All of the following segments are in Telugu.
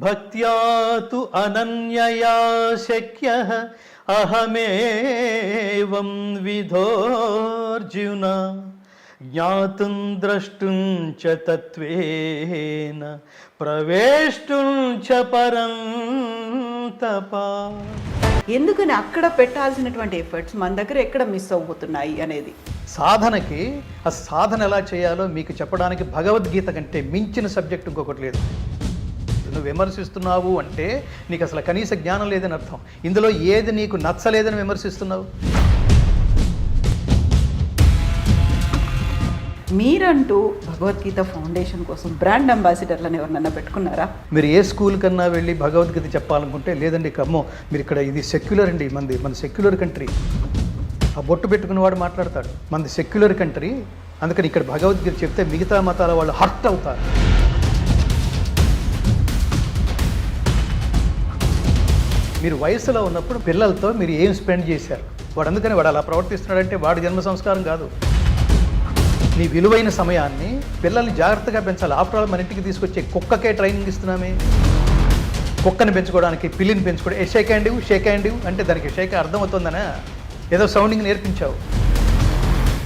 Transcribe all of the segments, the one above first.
భక్త్యా తు అనన్యయా శక్యః అహమేవం విధోర్జున జ్ఞాతుం ద్రష్టుం చ తత్వేన ప్రవేష్టుం చ పరం తపా. ఎందుకని అక్కడ పెట్టాల్సినటువంటి ఎఫర్ట్స్ మన దగ్గర ఎక్కడ మిస్ అవుతున్నాయి అనేది సాధనకి ఆ సాధన ఎలా చేయాలో మీకు చెప్పడానికి భగవద్గీత కంటే మించిన సబ్జెక్ట్ ఇంకొకటి లేదు. నువ్వు విమర్శిస్తున్నావు అంటే నీకు అసలు కనీస జ్ఞానం లేదని అర్థం. ఇందులో ఏది నీకు నచ్చలేదని విమర్శిస్తున్నావు? మీరంటూ భగవద్గీత ఫౌండేషన్ కోసం బ్రాండ్ అంబాసిడర్లను ఎవరినన్నా పెట్టుకున్నారా? మీరు ఏ స్కూల్ కన్నా వెళ్ళి భగవద్గీత చెప్పాలనుకుంటే లేదండి కమ్మో మీరు ఇక్కడ ఇది సెక్యులర్ అండి, మన సెక్యులర్ కంట్రీ, ఆ బొట్టు పెట్టుకున్నవాడు మాట్లాడతాడు మనది సెక్యులర్ కంట్రీ, అందుకని ఇక్కడ భగవద్గీత చెప్తే మిగతా మతాల వాళ్ళు హర్ట్ అవుతారు. మీరు వయసులో ఉన్నప్పుడు పిల్లలతో మీరు ఏం స్పెండ్ చేశారు? వాడు అందుకని వాడు అలా ప్రవర్తిస్తున్నాడంటే వాడి జన్మ సంస్కారం కాదు. నీ విలువైన సమయాన్ని పిల్లల్ని జాగ్రత్తగా పెంచాలి. ఆఫ్టర్ ఆల్ మన ఇంటికి తీసుకొచ్చే కుక్కకే ట్రైనింగ్ ఇస్తున్నామే. కుక్కని పెంచుకోవడానికి పిల్లిని పెంచుకోవడం షేక్ హ్యాండ్ అంటే దానికి షేక్ అర్థమవుతుందనే ఏదో సౌండింగ్ నేర్పించావు.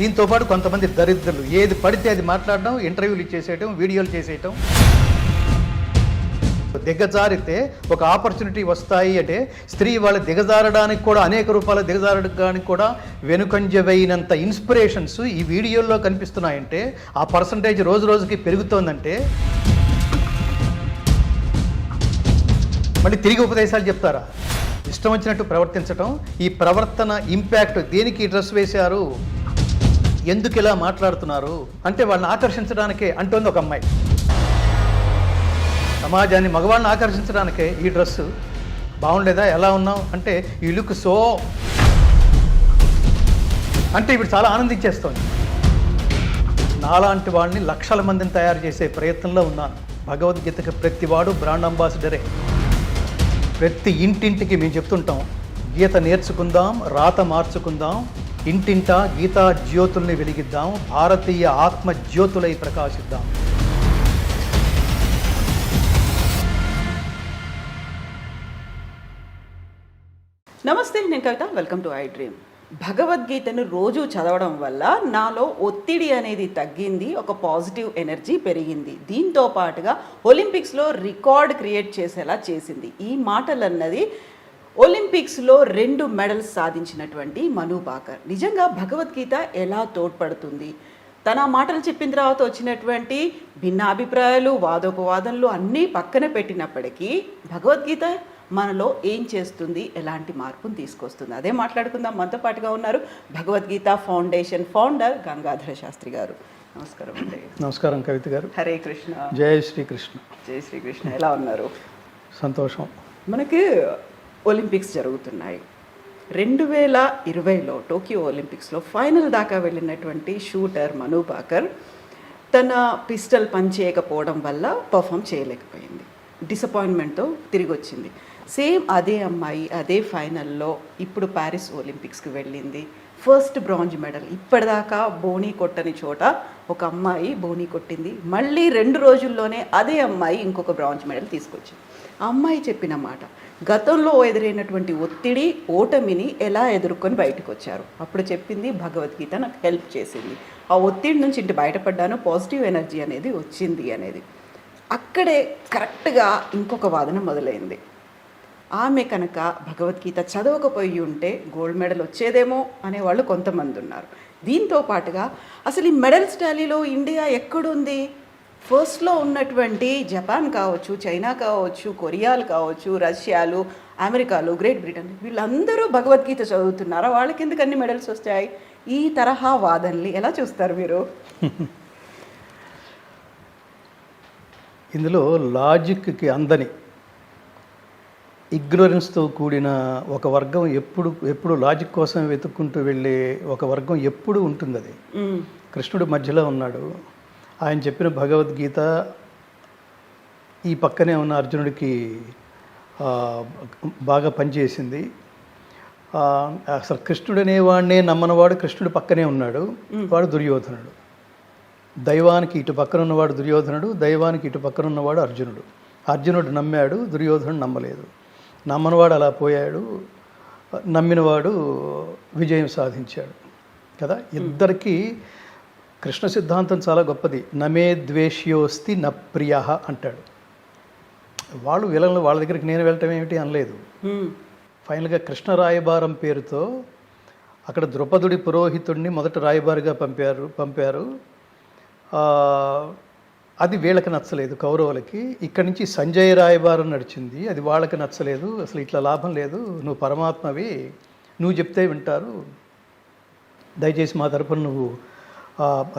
దీంతోపాటు కొంతమంది దరిద్రులు ఏది పడితే అది మాట్లాడడం, ఇంటర్వ్యూలు చేసేయటం, వీడియోలు చేసేయటం. దిగజారితే ఒక ఆపర్చునిటీ వస్తాయి అంటే స్త్రీ వాళ్ళు దిగజారడానికి కూడా అనేక రూపాయలు దిగజారడానికి కూడా వెనుకంజవైనంత ఇన్స్పిరేషన్స్ ఈ వీడియోల్లో కనిపిస్తున్నాయంటే ఆ పర్సంటేజ్ రోజు రోజుకి పెరుగుతోందంటే మళ్ళీ తిరిగి ఉపదేశాలు చెప్తారా? ఇష్టం వచ్చినట్టు ప్రవర్తించటం. ఈ ప్రవర్తన ఇంపాక్ట్ దేనికి డ్రెస్ వేశారు, ఎందుకు ఇలా మాట్లాడుతున్నారు అంటే వాళ్ళని ఆకర్షించడానికే అంటోంది ఒక అమ్మాయి. సమాజాన్ని మగవాళ్ళని ఆకర్షించడానికే ఈ డ్రెస్సు బాగుండేదా, ఎలా ఉన్నావు అంటే ఈ లుక్ సో అంటే ఇప్పుడు చాలా ఆనందించేస్తోంది. నాలాంటి వాళ్ళని లక్షల మందిని తయారు చేసే ప్రయత్నంలో ఉన్నాను. భగవద్గీతకి ప్రతివాడు బ్రాండ్ అంబాసిడరే. ప్రతి ఇంటింటికి మేము చెప్తుంటాం గీత నేర్చుకుందాం, రాత మార్చుకుందాం, ఇంటింటా గీతా జ్యోతుల్ని వెలిగిద్దాం, భారతీయ ఆత్మ జ్యోతులై ప్రకాశిద్దాం. నమస్తే, నేను Kavitha. Welcome to I dream. భగవద్గీతను రోజు చదవడం వల్ల నాలో ఒత్తిడి అనేది తగ్గింది, ఒక పాజిటివ్ ఎనర్జీ పెరిగింది. దీంతో పాటుగా ఒలింపిక్స్లో రికార్డ్ క్రియేట్ చేసేలా చేసింది. ఈ మాటలన్నది ఒలింపిక్స్లో 2 మెడల్స్ సాధించినటువంటి మను భాకర్. నిజంగా భగవద్గీత ఎలా తోడ్పడుతుంది? తన మాటలు చెప్పిన తర్వాత వచ్చినటువంటి భిన్నాభిప్రాయాలు, వాదోపవాదనలు అన్నీ పక్కన పెట్టినప్పటికీ భగవద్గీత మనలో ఏం చేస్తుంది, ఎలాంటి మార్పును తీసుకొస్తుంది, అదే మాట్లాడుకుందాం. మనతో పాటుగా ఉన్నారు భగవద్గీత ఫౌండేషన్ ఫౌండర్ గంగాధర శాస్త్రి గారు. నమస్కారం అండి. నమస్కారం కవిత గారు. హరే కృష్ణ. జై శ్రీకృష్ణ. జై శ్రీకృష్ణ. ఎలా ఉన్నారు? సంతోషం. మనకి ఒలింపిక్స్ జరుగుతున్నాయి. 2020లో టోక్యో ఒలింపిక్స్లో ఫైనల్ దాకా వెళ్ళినటువంటి షూటర్ మను భాకర్ తన పిస్టల్ పనిచేయకపోవడం వల్ల పర్ఫామ్ చేయలేకపోయింది. డిసప్పాయింట్మెంట్తో తిరిగి వచ్చింది. సేమ్ అదే అమ్మాయి అదే ఫైనల్లో ఇప్పుడు ప్యారిస్ ఒలింపిక్స్కి వెళ్ళింది. First bronze medal. ఇప్పటిదాకా బోనీ కొట్టని చోట ఒక అమ్మాయి బోనీ కొట్టింది. మళ్ళీ 2 రోజుల్లోనే అదే అమ్మాయి ఇంకొక బ్రాంజ్ మెడల్ తీసుకొచ్చింది. ఆ అమ్మాయి చెప్పిన మాట, గతంలో ఎదురైనటువంటి ఒత్తిడి, ఓటమిని ఎలా ఎదుర్కొని బయటకు వచ్చారు. అప్పుడు చెప్పింది భగవద్గీత నాకు హెల్ప్ చేసింది. ఆ ఒత్తిడి నుంచి ఇంటి బయటపడ్డాను, పాజిటివ్ ఎనర్జీ అనేది వచ్చింది అనేది. అక్కడే కరెక్ట్గా ఇంకొక వాదన మొదలైంది. ఆమె కనుక భగవద్గీత చదవకపోయి ఉంటే గోల్డ్ మెడల్ వచ్చేదేమో అనేవాళ్ళు కొంతమంది ఉన్నారు. దీంతో పాటుగా అసలు ఈ మెడల్స్ టాలీలో ఇండియా ఎక్కడుంది? ఫస్ట్లో ఉన్నటువంటి జపాన్ కావచ్చు, చైనా కావచ్చు, కొరియాలు కావచ్చు, రష్యాలు, అమెరికాలు, గ్రేట్ బ్రిటన్, వీళ్ళందరూ భగవద్గీత చదువుతున్నారా? వాళ్ళకి ఎందుకు అన్ని మెడల్స్ వస్తాయి? ఈ తరహా వాదనలు ఎలా చూస్తారు మీరు? ఇందులో లాజిక్కి అందని ఇగ్నోరెన్స్తో కూడిన ఒక వర్గం ఎప్పుడు లాజిక్ కోసం వెతుక్కుంటూ వెళ్ళే ఒక వర్గం ఎప్పుడు ఉంటుంది. అది కృష్ణుడు మధ్యలో ఉన్నాడు. ఆయన చెప్పిన భగవద్గీత ఈ పక్కనే ఉన్న అర్జునుడికి బాగా పనిచేసింది. అసలు కృష్ణుడు అనేవాడినే నమ్మనవాడు కృష్ణుడు పక్కనే ఉన్నాడు, వాడు దుర్యోధనుడు. దైవానికి ఇటు పక్కన ఉన్నవాడు దుర్యోధనుడు, దైవానికి ఇటు పక్కన ఉన్నవాడు అర్జునుడు. అర్జునుడు నమ్మాడు, దుర్యోధనుడు నమ్మలేదు. నమ్మనివాడు అలా పోయాడు, నమ్మినవాడు విజయం సాధించాడు కదా. ఇద్దరికీ కృష్ణ సిద్ధాంతం చాలా గొప్పది. నమే ద్వేష్యోస్తి న ప్రియ అంటాడు. వాళ్ళు విలన్లు, వాళ్ళ దగ్గరికి నేను వెళ్ళటం ఏమిటి అనలేదు. ఫైనల్గా కృష్ణ రాయబారం పేరుతో అక్కడ ద్రుపదుడి పురోహితుడిని మొదట రాయబారిగా పంపారు. అది వీళ్ళకి నచ్చలేదు, కౌరవులకి. ఇక్కడి నుంచి సంజయ్ రాయబారం నడిచింది, అది వాళ్ళకి నచ్చలేదు. అసలు ఇట్లా లాభం లేదు, నువ్వు పరమాత్మవి, నువ్వు చెప్తే వింటారు, దయచేసి మా తరపున నువ్వు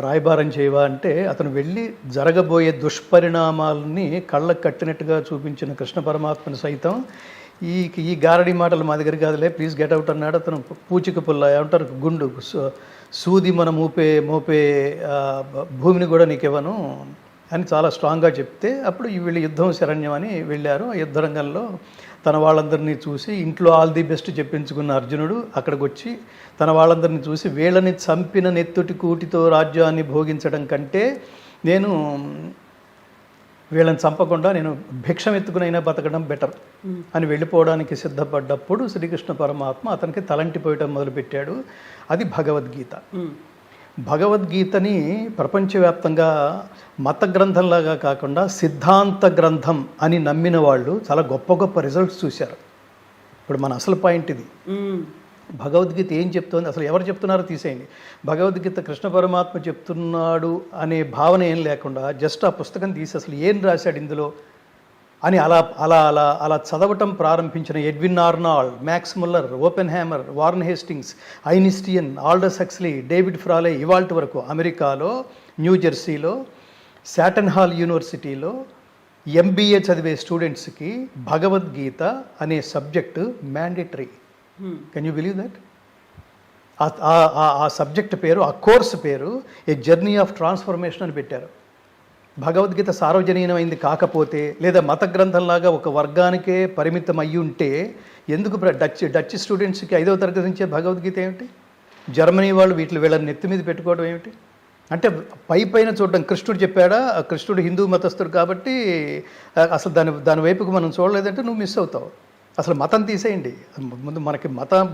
రాయబారం చేయవా అంటే అతను వెళ్ళి జరగబోయే దుష్పరిణామాలని కళ్ళకు కట్టినట్టుగా చూపించిన కృష్ణ పరమాత్మను సైతం ఈ గారడి మాటలు మా దగ్గర కాదులే, ప్లీజ్ గెట్ అవుట్ అన్నాడు. అతను పూచిక పుల్ల ఏమంటారు, గుండు సూది మనం మోపే భూమిని కూడా నీకు ఇవ్వను అని చాలా స్ట్రాంగ్గా చెప్తే అప్పుడు వీళ్ళు యుద్ధం శరణ్యం అని వెళ్ళారు. ఆ యుద్ధ రంగంలో తన వాళ్ళందరినీ చూసి ఇంట్లో ఆల్ ది బెస్ట్ చెప్పించుకున్న అర్జునుడు అక్కడికి వచ్చి తన వాళ్ళందరినీ చూసి వీళ్ళని చంపిన నెత్తుటి కూటితో రాజ్యాన్ని భోగించడం కంటే నేను వీళ్ళని చంపకుండా నేను భిక్షం ఎత్తుకునైనా బతకడం బెటర్ అని వెళ్ళిపోవడానికి సిద్ధపడ్డప్పుడు శ్రీకృష్ణ పరమాత్మ అతనికి తలంటిపోయటం మొదలుపెట్టాడు. అది భగవద్గీత. భగవద్గీతని ప్రపంచవ్యాప్తంగా మత గ్రంథంలాగా కాకుండా సిద్ధాంత గ్రంథం అని నమ్మిన వాళ్ళు చాలా గొప్ప గొప్ప రిజల్ట్స్ చూశారు. ఇప్పుడు మన అసలు పాయింట్ ఇది. భగవద్గీత ఏం చెప్తోంది, అసలు ఎవరు చెప్తున్నారో తీసేయండి. భగవద్గీత కృష్ణ పరమాత్మ చెప్తున్నాడు అనే భావన ఏం లేకుండా జస్ట్ ఆ పుస్తకం తీసి అసలు ఏం రాశాడు ఇందులో అని అలా అలా అలా అలా చదవటం ప్రారంభించిన Edwin Arnold, max Muller, open hammer, warn Hastings, Einstein, Aldous Huxley, David ఫ్రాలే, ఇవాల్టి వరకు అమెరికాలో న్యూజెర్సీలో శాటన్ హాల్ యూనివర్సిటీలో MBA చదివే స్టూడెంట్స్కి భగవద్గీత అనే subject mandatory. Can you believe that? ఆ సబ్జెక్ట్ పేరు, ఆ కోర్సు పేరు ఏ జర్నీ ఆఫ్ ట్రాన్స్ఫర్మేషన్ అని పెట్టారు. భగవద్గీత సార్వజనీనమైంది కాకపోతే లేదా మత గ్రంథంలాగా ఒక వర్గానికే పరిమితం అయ్యి ఉంటే ఎందుకు డచ్ స్టూడెంట్స్కి 5వ తరగతి నుంచే భగవద్గీత ఏమిటి? జర్మనీ వాళ్ళు వీళ్ళని నెత్తి మీద పెట్టుకోవడం ఏమిటి? అంటే పైన చూడడం, కృష్ణుడు చెప్పాడా, కృష్ణుడు హిందూ మతస్థుడు కాబట్టి అసలు దాని వైపుకు మనం చూడలేదంటే నువ్వు మిస్ అవుతావు. అసలు మతం తీసేయండి. ముందు మనకి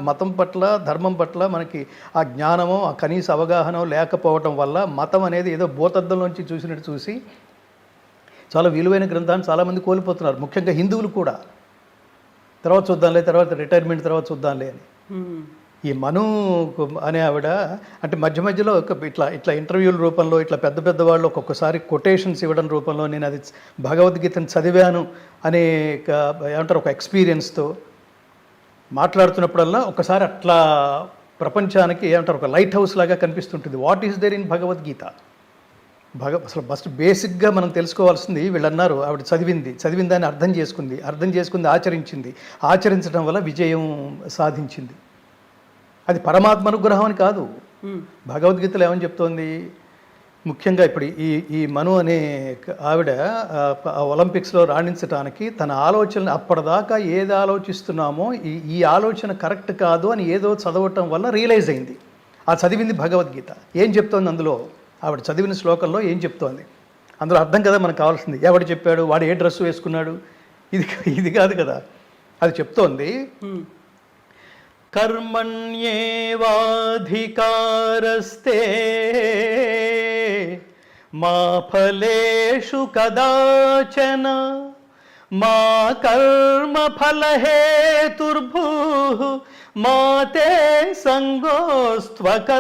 మతం పట్ల, ధర్మం పట్ల మనకి ఆ జ్ఞానమో ఆ కనీస అవగాహన లేకపోవటం వల్ల మతం అనేది ఏదో భూతద్దంలోంచి చూసినట్టు చూసి చాలా విలువైన గ్రంథాన్ని చాలామంది కోల్పోతున్నారు, ముఖ్యంగా హిందువులు కూడా. తర్వాత చూద్దాంలే, తర్వాత రిటైర్మెంట్ తర్వాత చూద్దాంలే అని. ఈ మను అనే ఆవిడ అంటే మధ్యలో ఇట్లా ఇంటర్వ్యూల రూపంలో ఇట్లా పెద్ద వాళ్ళు ఒక్కొక్కసారి కొటేషన్స్ ఇవ్వడం రూపంలో నేను అది భగవద్గీతను చదివాను అనే ఏమంటారు ఒక ఎక్స్పీరియన్స్తో మాట్లాడుతున్నప్పుడల్లా ఒకసారి అట్లా ప్రపంచానికి ఏమంటారు ఒక లైట్ హౌస్ లాగా కనిపిస్తుంటుంది. What is there in Bhagavad Gita? అసలు ఫస్ట్ బేసిక్గా మనం తెలుసుకోవాల్సింది, వీళ్ళు అన్నారు ఆవిడ చదివిందని అర్థం చేసుకుంది, ఆచరించడం వల్ల విజయం సాధించింది. అది పరమాత్మ అనుగ్రహం అని కాదు. భగవద్గీతలో ఏమని చెప్తోంది? ముఖ్యంగా ఇప్పుడు ఈ మను అనే ఆవిడ ఒలింపిక్స్లో రాణించడానికి తన ఆలోచనలు అప్పటిదాకా ఏది ఆలోచిస్తున్నామో ఈ ఆలోచన కరెక్ట్ కాదు అని ఏదో చదవటం వల్ల రియలైజ్ అయింది. ఆ చదివింది భగవద్గీత. ఏం చెప్తోంది అందులో? ఆవిడ చదివిన శ్లోకంలో ఏం చెప్తోంది? అందులో అర్థం కదా మనకు కావాల్సింది. ఎవడు చెప్పాడు, వాడు ఏ డ్రెస్సు వేసుకున్నాడు, ఇది కాదు కదా. అది చెప్తోంది, కర్మణ్యేవాధికారస్తే మా ఫలేషు కదాచన మా కర్మ ఫలహేతుర్భూః మా తే సంగోస్త్వకర్మణి.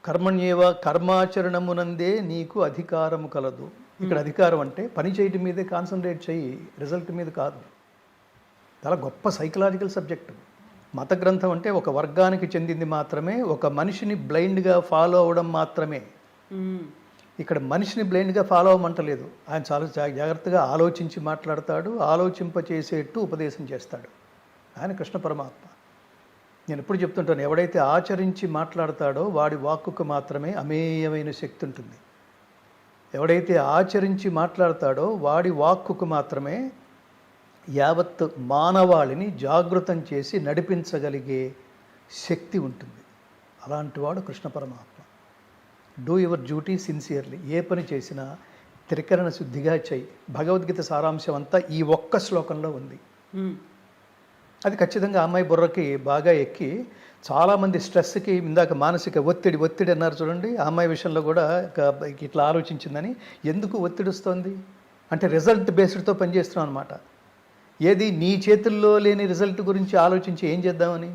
కర్మణ్యేవ, కర్మాచరణమునందే నీకు అధికారము కలదు. ఇక్కడ అధికారం అంటే పని చేయటం మీదే కాన్సన్ట్రేట్ చెయ్యి, రిజల్ట్ మీద కాదు. చాలా గొప్ప సైకలాజికల్ సబ్జెక్టు. మత గ్రంథం అంటే ఒక వర్గానికి చెందింది మాత్రమే, ఒక మనిషిని బ్లైండ్గా ఫాలో అవ్వడం మాత్రమే. ఇక్కడ మనిషిని బ్లైండ్గా ఫాలో అవ్వమంటలేదు. ఆయన చాలా జాగ్రత్తగా ఆలోచించి మాట్లాడతాడు, ఆలోచింపచేసేట్టు ఉపదేశం చేస్తాడు ఆయన కృష్ణ పరమాత్మ. నేను ఎప్పుడు చెప్తుంటాను, ఎవడైతే ఆచరించి మాట్లాడతాడో వాడి వాక్కుకు మాత్రమే అమేయమైన శక్తి ఉంటుంది. ఎవడైతే ఆచరించి మాట్లాడతాడో వాడి వాక్కుకు మాత్రమే యావత్ మానవాళిని జాగృతం చేసి నడిపించగలిగే శక్తి ఉంటుంది. అలాంటి వాడు కృష్ణ పరమాత్మ. Do your duty sincerely. ఏ పని చేసినా త్రికరణ శుద్ధిగా చెయ్యి. భగవద్గీత సారాంశం అంతా ఈ ఒక్క శ్లోకంలో ఉంది. అది ఖచ్చితంగా అమ్మాయి బుర్రకి బాగా ఎక్కి చాలామంది స్ట్రెస్కి, ఇందాక మానసిక ఒత్తిడి అన్నారు చూడండి, ఆ అమ్మాయి విషయంలో కూడా ఇట్లా ఆలోచించిందని. ఎందుకు ఒత్తిడి వస్తుంది అంటే రిజల్ట్ బేస్డ్తో పనిచేస్తున్నాం అనమాట. ఏది నీ చేతుల్లో లేని రిజల్ట్ గురించి ఆలోచించి ఏం చేద్దామని.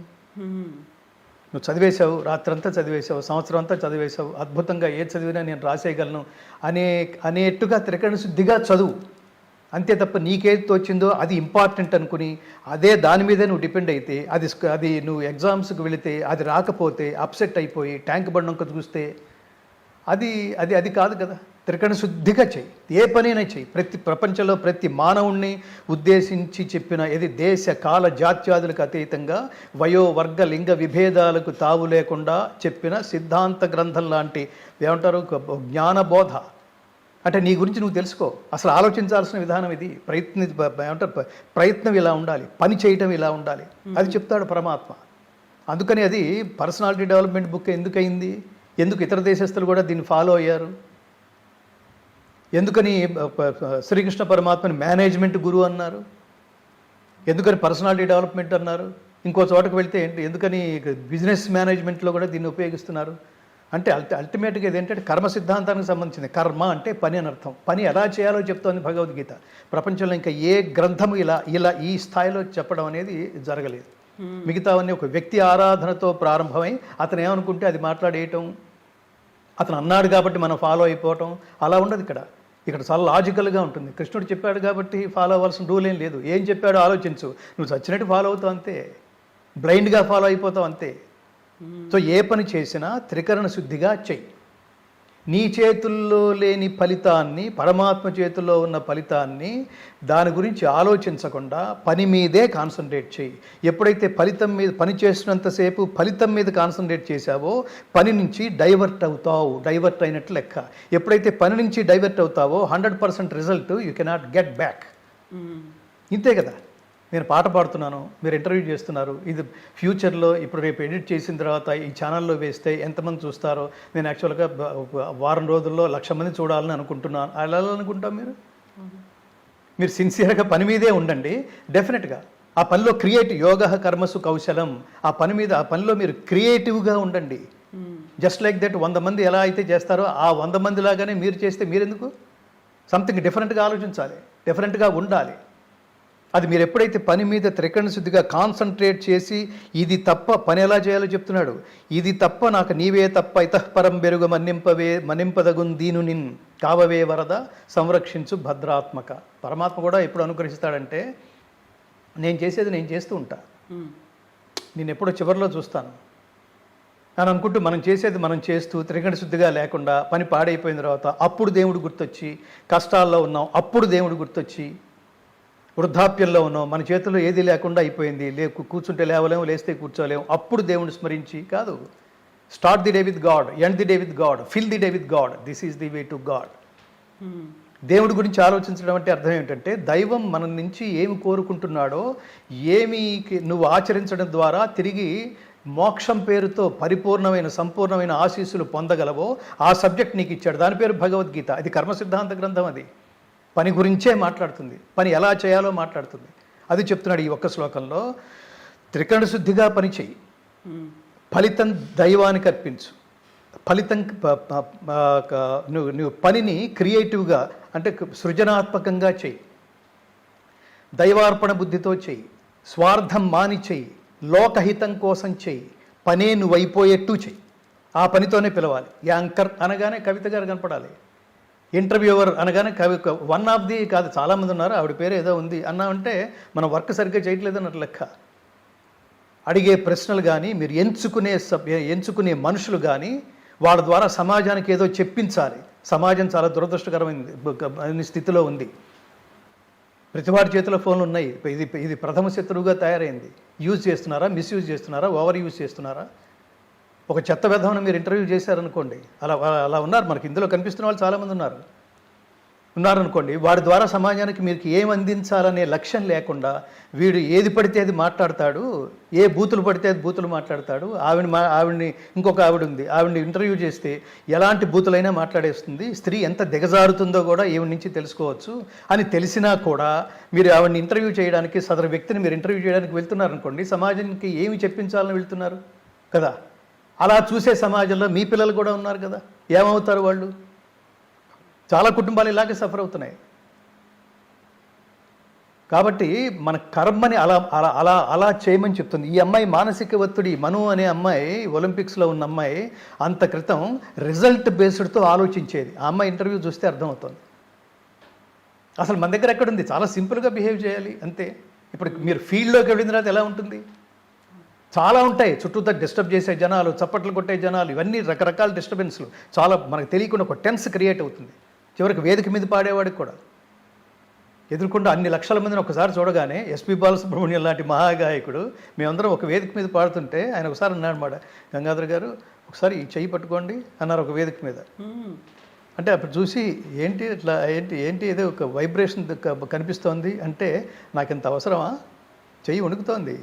నువ్వు చదివేశావు, రాత్రంతా చదివేశావు, సంవత్సరం అంతా చదివేశావు, అద్భుతంగా ఏ చదివినా నేను రాసేయగలను అనేట్టుగా త్రికరణ శుద్ధిగా చదువు. అంతే తప్ప నీకేది తోచిందో అది ఇంపార్టెంట్ అనుకుని అదే దాని మీదే నువ్వు డిపెండ్ అయితే అది నువ్వు ఎగ్జామ్స్కి వెళితే అది రాకపోతే అప్సెట్ అయిపోయి ట్యాంక్ బండంక చూస్తే అది అది అది కాదు కదా. త్రికరణ శుద్ధిగా చెయ్యి. ఏ పనైనా చెయ్యి. ప్రపంచంలో ప్రతి మానవుణ్ణి ఉద్దేశించి చెప్పిన ఇది దేశ కాల జాత్యాదులకు అతీతంగా వయో వర్గ లింగ విభేదాలకు తావు లేకుండా చెప్పిన సిద్ధాంత గ్రంథం లాంటి ఏమంటారు జ్ఞానబోధ. అంటే నీ గురించి నువ్వు తెలుసుకో. అసలు ఆలోచించాల్సిన విధానం ఇది. ప్రయత్నం ఇలా ఉండాలి, పని చేయటం ఇలా ఉండాలి, అది చెప్తాడు పరమాత్మ. అందుకని అది పర్సనాలిటీ డెవలప్మెంట్ బుక్ ఎందుకు అయింది, ఎందుకు ఇతర దేశస్తులు కూడా దీన్ని ఫాలో అయ్యారు, ఎందుకని శ్రీకృష్ణ పరమాత్మని మేనేజ్మెంట్ గురువు అన్నారు, ఎందుకని పర్సనాలిటీ డెవలప్మెంట్ అన్నారు, ఇంకో చోటకు వెళ్తే ఏంటి ఎందుకని బిజినెస్ మేనేజ్మెంట్లో కూడా దీన్ని ఉపయోగిస్తున్నారు అంటే అల్టిమేట్గా ఇదేంటంటే కర్మ సిద్ధాంతానికి సంబంధించింది. కర్మ అంటే పని అని అర్థం. పని ఎలా చేయాలో చెప్తోంది భగవద్గీత. ప్రపంచంలో ఇంకా ఏ గ్రంథము ఇలా ఈ స్థాయిలో చెప్పడం అనేది జరగలేదు. మిగతావన్నీ ఒక వ్యక్తి ఆరాధనతో ప్రారంభమై అతను ఏమనుకుంటే అది మాట్లాడేయటం, అతను అన్నాడు కాబట్టి మనం ఫాలో అయిపోవటం అలా ఉండదు. ఇక్కడ చాలా లాజికల్గా ఉంటుంది. కృష్ణుడు చెప్పాడు కాబట్టి ఫాలో అవ్వాల్సిన రూల్ ఏం లేదు. ఏం చెప్పాడో ఆలోచించు, నువ్వు చచ్చినట్టు ఫాలో అవుతావు అంతే, బ్లైండ్గా ఫాలో అయిపోతావు అంతే. సో ఏ పని చేసినా త్రికరణ శుద్ధిగా చెయ్యి. నీ చేతుల్లో లేని ఫలితాన్ని, పరమాత్మ చేతుల్లో ఉన్న ఫలితాన్ని దాని గురించి ఆలోచించకుండా పని మీదే కాన్సన్ట్రేట్ చేయి. ఎప్పుడైతే ఫలితం మీద పని చేస్తున్నంతసేపు ఫలితం మీద కాన్సన్ట్రేట్ చేశావో పని నుంచి డైవర్ట్ అవుతావు. డైవర్ట్ అయినట్లు లెక్క. ఎప్పుడైతే పని నుంచి డైవర్ట్ అవుతావో 100% result you cannot get back. ఇంతే కదా. నేను పాట పాడుతున్నాను, మీరు ఇంటర్వ్యూ చేస్తున్నారు. ఇది ఫ్యూచర్లో ఇప్పుడు రేపు ఎడిట్ చేసిన తర్వాత ఈ ఛానల్లో వేస్తే ఎంతమంది చూస్తారో. నేను యాక్చువల్గా వారం రోజుల్లో 1,00,000 మంది చూడాలని అనుకుంటున్నాను. అలా అనుకుంటాం. మీరు సిన్సియర్గా పని మీదే ఉండండి. డెఫినెట్గా ఆ పనిలో యోగ కర్మసు కౌశలం. ఆ పనిలో మీరు క్రియేటివ్గా ఉండండి. జస్ట్ లైక్ దట్ 100 మంది ఎలా అయితే చేస్తారో ఆ 100 మంది లాగానే మీరు చేస్తే మీరెందుకు? సంథింగ్ డిఫరెంట్గా ఆలోచించాలి, డిఫరెంట్గా ఉండాలి. అది మీరు ఎప్పుడైతే పని మీద త్రికరణ శుద్ధిగా కాన్సన్ట్రేట్ చేసి ఇది తప్ప పని ఎలా చేయాలో చెప్తున్నాడు. ఇది తప్ప నాకు నీవే తప్ప ఇతఃపరం బెరుగ మన్నింపదగున్ దీను నిన్ కావవే వరద సంరక్షించు భద్రాత్మక. పరమాత్మ కూడా ఎప్పుడు అనుగ్రహిస్తాడంటే నేను చేసేది నేను చేస్తూ ఉంటా, నేను ఎప్పుడో చివరిలో చూస్తాను అని అనుకుంటూ మనం చేసేది మనం చేస్తూ త్రికరణ శుద్ధిగా లేకుండా పని పాడైపోయిన తర్వాత అప్పుడు దేవుడు గుర్తొచ్చి, కష్టాల్లో ఉన్నాం అప్పుడు దేవుడు గుర్తొచ్చి, వృద్ధాప్యంలో ఉన్నాం మన చేతిలో ఏది లేకుండా అయిపోయింది, కూర్చుంటే లేవలేము, లేస్తే కూర్చోలేము, అప్పుడు దేవుడిని స్మరించి కాదు. Start the day with God, end the day with God, fill the day with God. This is the way to God. దేవుడి గురించి ఆలోచించడం అంటే అర్థం ఏంటంటే దైవం మన నుంచి ఏమి కోరుకుంటున్నాడో, ఏమి నువ్వు ఆచరించడం ద్వారా తిరిగి మోక్షం పేరుతో పరిపూర్ణమైన సంపూర్ణమైన ఆశీస్సులు పొందగలవో ఆ సబ్జెక్ట్ నీకు ఇచ్చాడు. దాని పేరు భగవద్గీత. అది కర్మ సిద్ధాంత గ్రంథం. అది పని గురించే మాట్లాడుతుంది, పని ఎలా చేయాలో మాట్లాడుతుంది. అది చెప్తున్నాడు ఈ ఒక్క శ్లోకంలో. త్రికరణ శుద్ధిగా పని చెయ్యి, ఫలితం దైవానికి అర్పించు. ఫలితం నువ్వు పనిని క్రియేటివ్గా అంటే సృజనాత్మకంగా చెయ్యి, దైవార్పణ బుద్ధితో చెయ్యి, స్వార్థం మాని చెయ్యి, లోకహితం కోసం చెయ్యి, పనే నువ్వు అయిపోయేట్టు చెయ్యి. ఆ పనితోనే పిలవాలి. యాంకర్ అనగానే కవిత గారు కనపడాలి, ఇంటర్వ్యూవర్ అనగానే వన్ ఆఫ్ ది కాదు, చాలామంది ఉన్నారు, ఆవిడ పేరు ఏదో ఉంది అన్నామంటే మనం వర్క్ సరిగ్గా చేయట్లేదు అన్నట్టు లెక్క. అడిగే ప్రశ్నలు కానీ మీరు ఎంచుకునే మనుషులు కానీ వాళ్ళ ద్వారా సమాజానికి ఏదో చెప్పించాలి. సమాజం చాలా దురదృష్టకరమైన స్థితిలో ఉంది. ప్రతివాడి చేతిలో ఫోన్లు ఉన్నాయి. ఇది ప్రథమ శత్రువుగా తయారైంది. యూజ్ చేస్తున్నారా, మిస్యూజ్ చేస్తున్నారా, ఓవర్ యూజ్ చేస్తున్నారా? ఒక చెత్త విధానం మీరు ఇంటర్వ్యూ చేశారనుకోండి, అలా ఉన్నారు మనకి. ఇందులో కనిపిస్తున్న వాళ్ళు చాలామంది ఉన్నారు. ఉన్నారనుకోండి, వాడి ద్వారా సమాజానికి మీకు ఏం అందించాలనే లక్ష్యం లేకుండా వీడు ఏది పడితే అది మాట్లాడతాడు, ఏ బూతులు పడితే అది బూతులు మాట్లాడతాడు. ఆవిడ్ని ఇంకొక ఆవిడ ఉంది, ఆవిడ్ని ఇంటర్వ్యూ చేస్తే ఎలాంటి బూతులైనా మాట్లాడేస్తుంది, స్త్రీ ఎంత దిగజారుతుందో కూడా ఈవిడ నుంచి తెలుసుకోవచ్చు అని తెలిసినా కూడా మీరు ఆవిడ్ని ఇంటర్వ్యూ చేయడానికి, సదరు వ్యక్తిని మీరు ఇంటర్వ్యూ చేయడానికి వెళ్తున్నారనుకోండి, సమాజానికి ఏమి చెప్పించాలని వెళ్తున్నారు కదా. అలా చూసే సమాజంలో మీ పిల్లలు కూడా ఉన్నారు కదా, ఏమవుతారు వాళ్ళు? చాలా కుటుంబాలు ఇలాగే సఫర్ అవుతున్నాయి. కాబట్టి మన కర్మని అలా అలా అలా అలా చేయమని చెప్తుంది. ఈ అమ్మాయి మానసిక ఒత్తిడి, మను అనే అమ్మాయి, ఒలింపిక్స్లో ఉన్న అమ్మాయి అంత క్రితం రిజల్ట్ బేస్డ్తో ఆలోచించేది. ఆ అమ్మాయి ఇంటర్వ్యూ చూస్తే అర్థమవుతుంది. అసలు మన దగ్గర ఎక్కడుంది? చాలా సింపుల్గా బిహేవ్ చేయాలి అంతే. ఇప్పుడు మీరు ఫీల్డ్లోకి వెళ్ళిన తర్వాత ఎలా ఉంటుంది? చాలా ఉంటాయి చుట్టూతో డిస్టర్బ్ చేసే జనాలు, చప్పట్లు కొట్టే జనాలు, ఇవన్నీ రకరకాల డిస్టర్బెన్స్లు. చాలా మనకు తెలియకుండా ఒక టెన్స్ క్రియేట్ అవుతుంది. చివరికి వేదిక మీద పాడేవాడికి కూడా ఎదుర్కొంటూ అన్ని లక్షల మందిని ఒకసారి చూడగానే ఎస్పి బాలసుబ్రహ్మణ్యం లాంటి మహాగాయకుడు మేమందరం ఒక వేదిక మీద పాడుతుంటే ఆయన ఒకసారి అన్నాడు మాట, గంగాధర్ గారు ఒకసారి ఈ చెయ్యి పట్టుకోండి అన్నారు ఒక వేదిక మీద. అంటే అప్పుడు చూసి ఏంటి ఇట్లా ఏంటి ఏదో ఒక వైబ్రేషన్ కనిపిస్తోంది అంటే, నాకు ఇంత అవసరమా, చెయ్యి వణుకుతోంది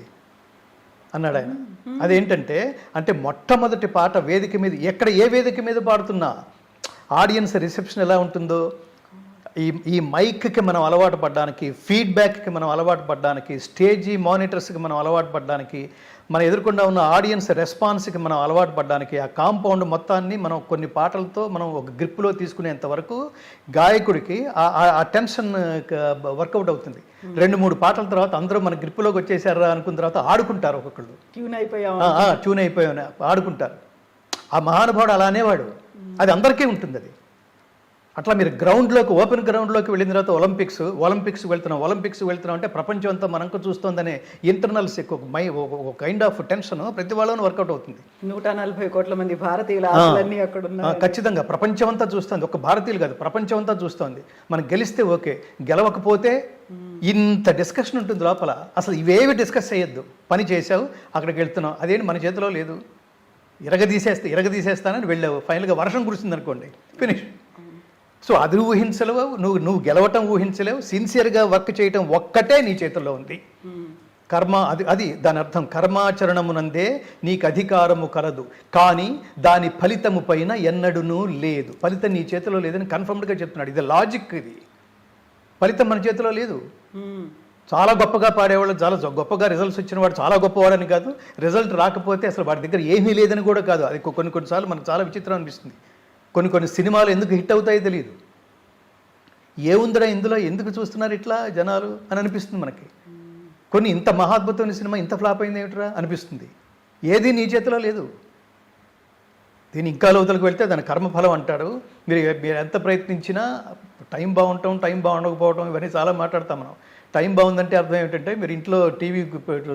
అన్నాడు ఆయన. అదేంటంటే అంటే మొట్టమొదటి పాట వేదిక మీద, ఎక్కడ ఏ వేదిక మీద పాడుతున్నా ఆడియన్స్ రిసెప్షన్ ఎలా ఉంటుందో, ఈ మైక్కి మనం అలవాటు పడడానికి, ఫీడ్బ్యాక్కి మనం అలవాటు పడడానికి, స్టేజీ మానిటర్స్కి మనం అలవాటు పడడానికి, మన ఎదుర్కొండా ఉన్న ఆడియన్స్ రెస్పాన్స్కి మనం అలవాటు పడడానికి, ఆ కాంపౌండ్ మొత్తాన్ని మనం కొన్ని పాటలతో మనం ఒక గ్రిప్లో తీసుకునేంత వరకు గాయకుడికి ఆ టెన్షన్ వర్కౌట్ అవుతుంది. 2-3 పాటల తర్వాత అందరూ మన గ్రిప్లోకి వచ్చేసారా అనుకున్న తర్వాత ఆడుకుంటారు, ఒక్కొక్కళ్ళు ట్యూన్ అయిపోయాం ఆడుకుంటారు. ఆ మహానుభావుడు అలా అనేవాడు. అది అందరికీ ఉంటుంది. అది అట్లా మీరు గ్రౌండ్లోకి, ఓపెన్ గ్రౌండ్లోకి వెళ్ళిన తర్వాత ఒలింపిక్స్ వెళ్తున్నాం అంటే ప్రపంచం అంతా మనకు చూస్తుందనే ఇంటర్నల్స్ ఒక కైండ్ ఆఫ్ టెన్షన్ ప్రతి వాళ్ళను వర్కౌట్ అవుతుంది. 140 కోట్ల మంది భారతీయులు అక్కడ ఉన్నారు. ఖచ్చితంగా ప్రపంచం అంతా చూస్తుంది, ఒక భారతీయులు కాదు ప్రపంచం అంతా చూస్తుంది. మనం గెలిస్తే ఓకే, గెలవకపోతే ఇంత డిస్కషన్ ఉంటుంది లోపల. అసలు ఇవేవి డిస్కస్ చేయొద్దు, పని చేసావు అక్కడికి వెళ్తున్నావు, అదేంటి మన చేతిలో లేదు, ఇరగదీసేస్తానని వెళ్ళావు, ఫైనల్గా వర్షం కురిసింది అనుకోండి, ఫినిష్. సో అది ఊహించలేవు, నువ్వు గెలవటం ఊహించలేవు. సిన్సియర్గా వర్క్ చేయటం ఒక్కటే నీ చేతుల్లో ఉంది. కర్మ అది దాని అర్థం. కర్మాచరణమునందే నీకు అధికారము కలదు, కానీ దాని ఫలితము పైన ఎన్నడూనూ లేదు. ఫలితం నీ చేతిలో లేదని కన్ఫర్మ్డ్గా చెప్తున్నాడు. ఇది లాజిక్. ఇది ఫలితం మన చేతిలో లేదు. చాలా గొప్పగా పాడేవాళ్ళు, చాలా గొప్పగా రిజల్ట్స్ వచ్చిన వాడు చాలా గొప్పవాడని కాదు, రిజల్ట్ రాకపోతే అసలు వాడి దగ్గర ఏమీ లేదని కూడా కాదు. అది కొన్నిసార్లు మనకు చాలా విచిత్రం అనిపిస్తుంది. కొన్ని సినిమాలు ఎందుకు హిట్ అవుతాయో తెలియదు. ఏముందిరా ఇందులో, ఎందుకు చూస్తున్నారు ఇట్లా జనాలు అని అనిపిస్తుంది మనకి. కొన్ని ఇంత మహాద్భుతమైన సినిమా ఇంత ఫ్లాప్ అయింది ఏమిట్రా అనిపిస్తుంది. ఏది నీ చేతిలో లేదు. దీన్ని ఇంకా లోతులకు వెళ్తే దాని కర్మఫలం అంటారు. మీరు ఎంత ప్రయత్నించినా టైం బాగుండకపోవడం ఇవన్నీ చాలా మాట్లాడతాం మనం. టైం బాగుందంటే అర్థం ఏమిటంటే, మీరు ఇంట్లో టీవీ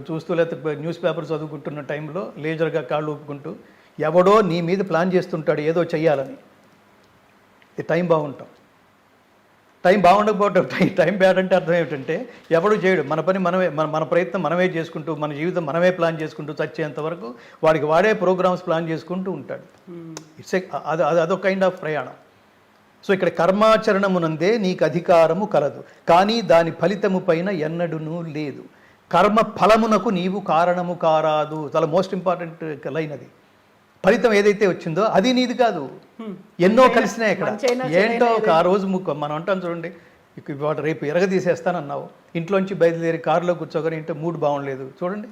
చూస్తూ లేకపోతే న్యూస్ పేపర్ చదువుకుంటున్న టైంలో లేజర్గా కాళ్ళు ఊపుకుంటూ ఎవడో నీ మీద ప్లాన్ చేస్తుంటాడు ఏదో చెయ్యాలని. ఇది టైం బాగుంటాం. టైం బాగుండకపోవటం టైం బ్యాడ్ అంటే అర్థం ఏమిటంటే, ఎవడు చేయడు, మన పని మనమే, మన ప్రయత్నం మనమే చేసుకుంటూ, మన జీవితం మనమే ప్లాన్ చేసుకుంటూ చచ్చేంత వరకు వాడికి వాడే ప్రోగ్రామ్స్ ప్లాన్ చేసుకుంటూ ఉంటాడు. అదొక కైండ్ ఆఫ్ ప్రయాణం. సో ఇక్కడ కర్మాచరణమునందే నీకు అధికారము కలదు, కానీ దాని ఫలితము పైన ఎన్నడూనూ లేదు. కర్మ ఫలమునకు నీవు కారణము కారాదు. చాలా మోస్ట్ ఇంపార్టెంట్ లైన్ అది. ఫలితం ఏదైతే వచ్చిందో అది నీది కాదు. ఎన్నో కలిసినాయి ఇక్కడ. ఏంటో ఆ రోజు మనం అంటాం చూడండి, ఇవాళ రేపు ఎరగదీసేస్తానన్నావు, ఇంట్లోంచి బయలుదేరి కారులో కూర్చోగానే ఇంట్లో మూడ్ బాగుండలేదు చూడండి.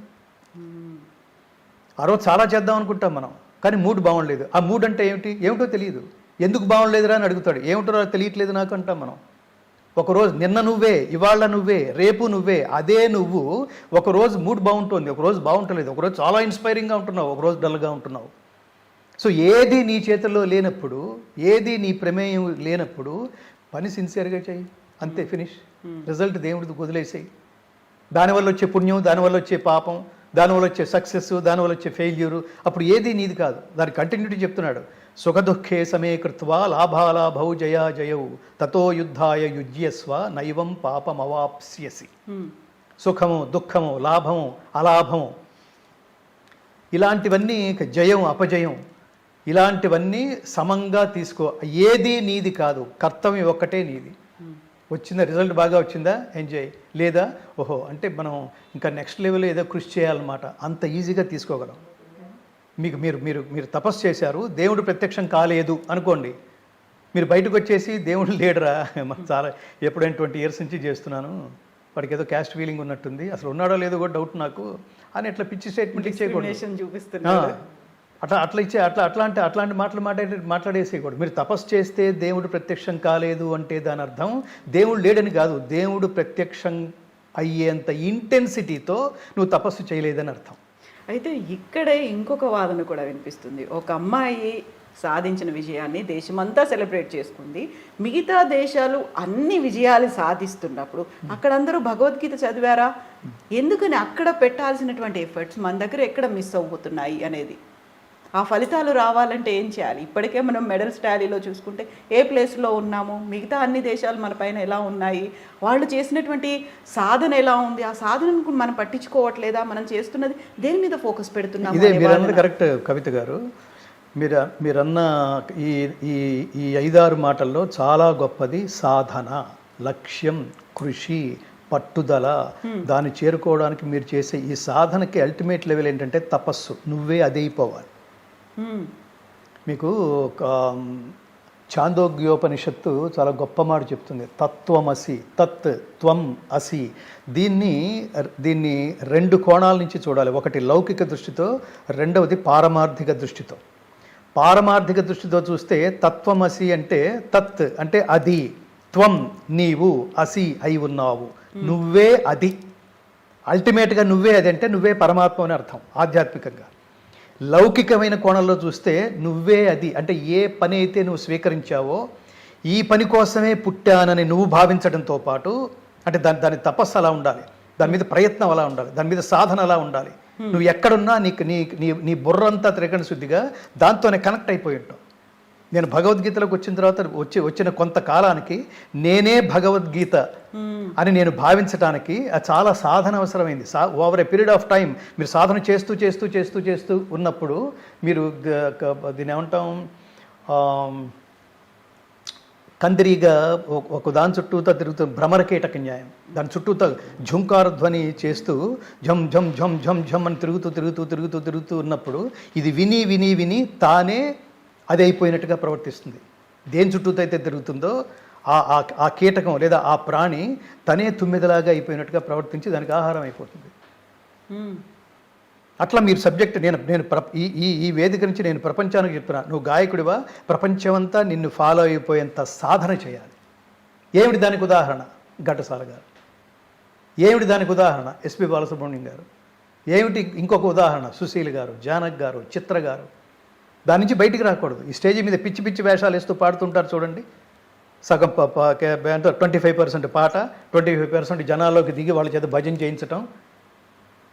ఆ రోజు చాలా చేద్దాం అనుకుంటాం మనం, కానీ మూడ్ బాగుండలేదు. ఆ మూడ్ అంటే ఏమిటో తెలియదు. ఎందుకు బాగుండలేదురా అని అడుగుతాడు, ఏమిటో తెలియట్లేదు నాకు అంటాం మనం. ఒకరోజు నిన్న నువ్వే, ఇవాళ నువ్వే, రేపు నువ్వే. అదే నువ్వు ఒకరోజు మూడ్ బాగుంటుంది, ఒకరోజు బాగుంటలేదు, ఒకరోజు చాలా ఇన్స్పైరింగ్గా ఉంటున్నావు, ఒకరోజు డల్గా ఉంటున్నావు. సో ఏది నీ చేతుల్లో లేనప్పుడు, ఏది నీ ప్రమేయం లేనప్పుడు పని సిన్సియర్గా చెయ్యి, అంతే, ఫినిష్. రిజల్ట్ దేవుడికి వదిలేసాయి. దానివల్ల వచ్చే పుణ్యం, దానివల్ల వచ్చే పాపం, దానివల్ల వచ్చే సక్సెస్, దానివల్ల వచ్చే ఫెయిల్యూరు, అప్పుడు ఏది నీది కాదు. దాని కంటిన్యూటీ చెప్తున్నాడు. సుఖదుఃఖే సమే కృత్వా లాభాలాభౌ జయాజయౌ తతో యుద్ధాయ యుజ్యస్వ నైవం పాపమవాప్స్యసి. సుఖము, దుఃఖము, లాభము, అలాభము, ఇలాంటివన్నీ, జయం, అపజయం, ఇలాంటివన్నీ సమంగా తీసుకో. ఏది నీది కాదు, కర్తవ్యం ఒక్కటే నీది. వచ్చిందా, రిజల్ట్ బాగా వచ్చిందా, ఎంజాయ్. లేదా ఓహో అంటే మనం ఇంకా నెక్స్ట్ లెవెల్ ఏదో కృషి చేయాలన్నమాట, అంత ఈజీగా తీసుకోగలం. మీకు మీరు మీరు మీరు తపస్సు చేశారు, దేవుడు ప్రత్యక్షం కాలేదు అనుకోండి, మీరు బయటకు వచ్చేసి దేవుడు లేడరా, చాలా ఎప్పుడైనా 20 years నుంచి చేస్తున్నాను, వాడికి ఏదో క్యాస్ట్ ఫీలింగ్ ఉన్నట్టుంది, అసలు ఉన్నాడో లేదో కూడా డౌట్ నాకు అని అట్లా పిచ్చి స్టేట్మెంట్ ఇచ్చేయకూడదు. చూపిస్తున్నారు అట్లాంటి మాట్లాడేసేయకూడదు. మీరు తపస్సు చేస్తే దేవుడు ప్రత్యక్షం కాలేదు అంటే దాని అర్థం దేవుడు లేడని కాదు, దేవుడు ప్రత్యక్షం అయ్యేంత ఇంటెన్సిటీతో నువ్వు తపస్సు చేయలేదని అర్థం. అయితే ఇక్కడే ఇంకొక వాదన కూడా వినిపిస్తుంది. ఒక అమ్మాయి సాధించిన విజయాన్ని దేశమంతా సెలబ్రేట్ చేసుకుంది, మిగతా దేశాలు అన్ని విజయాలు సాధిస్తున్నప్పుడు అక్కడ అందరూ భగవద్గీత చదివారా, ఎందుకని అక్కడ పెట్టాల్సినటువంటి ఎఫర్ట్స్ మన దగ్గర ఎక్కడ మిస్ అవుతున్నాయి అనేది, ఆ ఫలితాలు రావాలంటే ఏం చేయాలి? ఇప్పటికే మనం మెడల్స్ టాలీలో చూసుకుంటే ఏ ప్లేస్లో ఉన్నాము, మిగతా అన్ని దేశాలు మన పైన ఎలా ఉన్నాయి, వాళ్ళు చేసినటువంటి సాధన ఎలా ఉంది, ఆ సాధనను మనం పట్టించుకోవట్లేదా, మనం చేస్తున్నది దేని మీద ఫోకస్ పెడుతున్నాము? ఇదే మీరు అన్నది కరెక్ట్ కవిత గారు. మీరన్న ఈ 5-6 మాటల్లో చాలా గొప్పది సాధన, లక్ష్యం, కృషి, పట్టుదల. దాన్ని చేరుకోవడానికి మీరు చేసే ఈ సాధనకి అల్టిమేట్ లెవెల్ ఏంటంటే తపస్సు. నువ్వే అదైపోవాలి. మీకు ఛాందోగ్యోపనిషత్తు చాలా గొప్ప మాట చెప్తుంది, తత్వమసి, తత్ త్వం అసి. దీన్ని 2 కోణాల నుంచి చూడాలి. ఒకటి లౌకిక దృష్టితో, రెండవది పారమార్థిక దృష్టితో. పారమార్థిక దృష్టితో చూస్తే తత్వమసి అంటే తత్ అంటే అది, త్వం నీవు, అసి అయి ఉన్నావు, నువ్వే అది. అల్టిమేట్గా నువ్వే అది అంటే నువ్వే పరమాత్మ అని అర్థం ఆధ్యాత్మికంగా. లౌకికమైన కోణంలో చూస్తే నువ్వే అది అంటే ఏ పని అయితే నువ్వు స్వీకరించావో ఈ పని కోసమే పుట్టానని నువ్వు భావించడంతో పాటు, అంటే దాని తపస్సు అలా ఉండాలి, దాని మీద ప్రయత్నం అలా ఉండాలి, దాని మీద సాధన అలా ఉండాలి. నువ్వు ఎక్కడున్నా నీ బుర్రంతా త్రికరణ శుద్ధిగా దాంతోనే కనెక్ట్ అయిపోయి ఉంటావు. నేను భగవద్గీతలోకి వచ్చిన తర్వాత వచ్చిన కొంతకాలానికి నేనే భగవద్గీత అని నేను భావించడానికి చాలా సాధన అవసరమైంది. Over a period of time మీరు సాధన చేస్తూ చేస్తూ చేస్తూ చేస్తూ ఉన్నప్పుడు మీరు దీన్ని ఏమంటాం, కందిరీగా ఒక దాని చుట్టూతో తిరుగుతూ భ్రమరకీటక న్యాయం, దాని చుట్టూతో ఝుంకార ధ్వని చేస్తూ ఝం ఝం ఝం ఝం ఝం అని తిరుగుతూ తిరుగుతూ తిరుగుతూ తిరుగుతూ ఉన్నప్పుడు ఇది విని విని విని తానే అది అయిపోయినట్టుగా ప్రవర్తిస్తుంది. దేని చుట్టూతో అయితే తిరుగుతుందో ఆ కీటకం లేదా ఆ ప్రాణి తనే తుమ్మిదలాగా అయిపోయినట్టుగా ప్రవర్తించి దానికి ఆహారం అయిపోతుంది. అట్లా మీరు సబ్జెక్ట్ నేను ఈ వేదిక నుంచి నేను ప్రపంచానికి చెప్తున్నా, నువ్వు గాయకుడివా, ప్రపంచమంతా నిన్ను ఫాలో అయిపోయేంత సాధన చేయాలి. ఏమిటి దానికి ఉదాహరణ? ఘంటసాల గారు. ఏమిటి దానికి ఉదాహరణ? ఎస్పి బాలసుబ్రహ్మణ్యం గారు. ఏమిటి ఇంకొక ఉదాహరణ? సుశీల్ గారు, జానక్ గారు, చిత్ర గారు. దాని నుంచి బయటికి రాకూడదు. ఈ స్టేజ్ మీద పిచ్చి పిచ్చి వేషాలు వేస్తూ పాడుతుంటారు చూడండి. సగం 25% పాట, 25% జనాల్లోకి దిగి వాళ్ళ చేత భజన చేయించటం.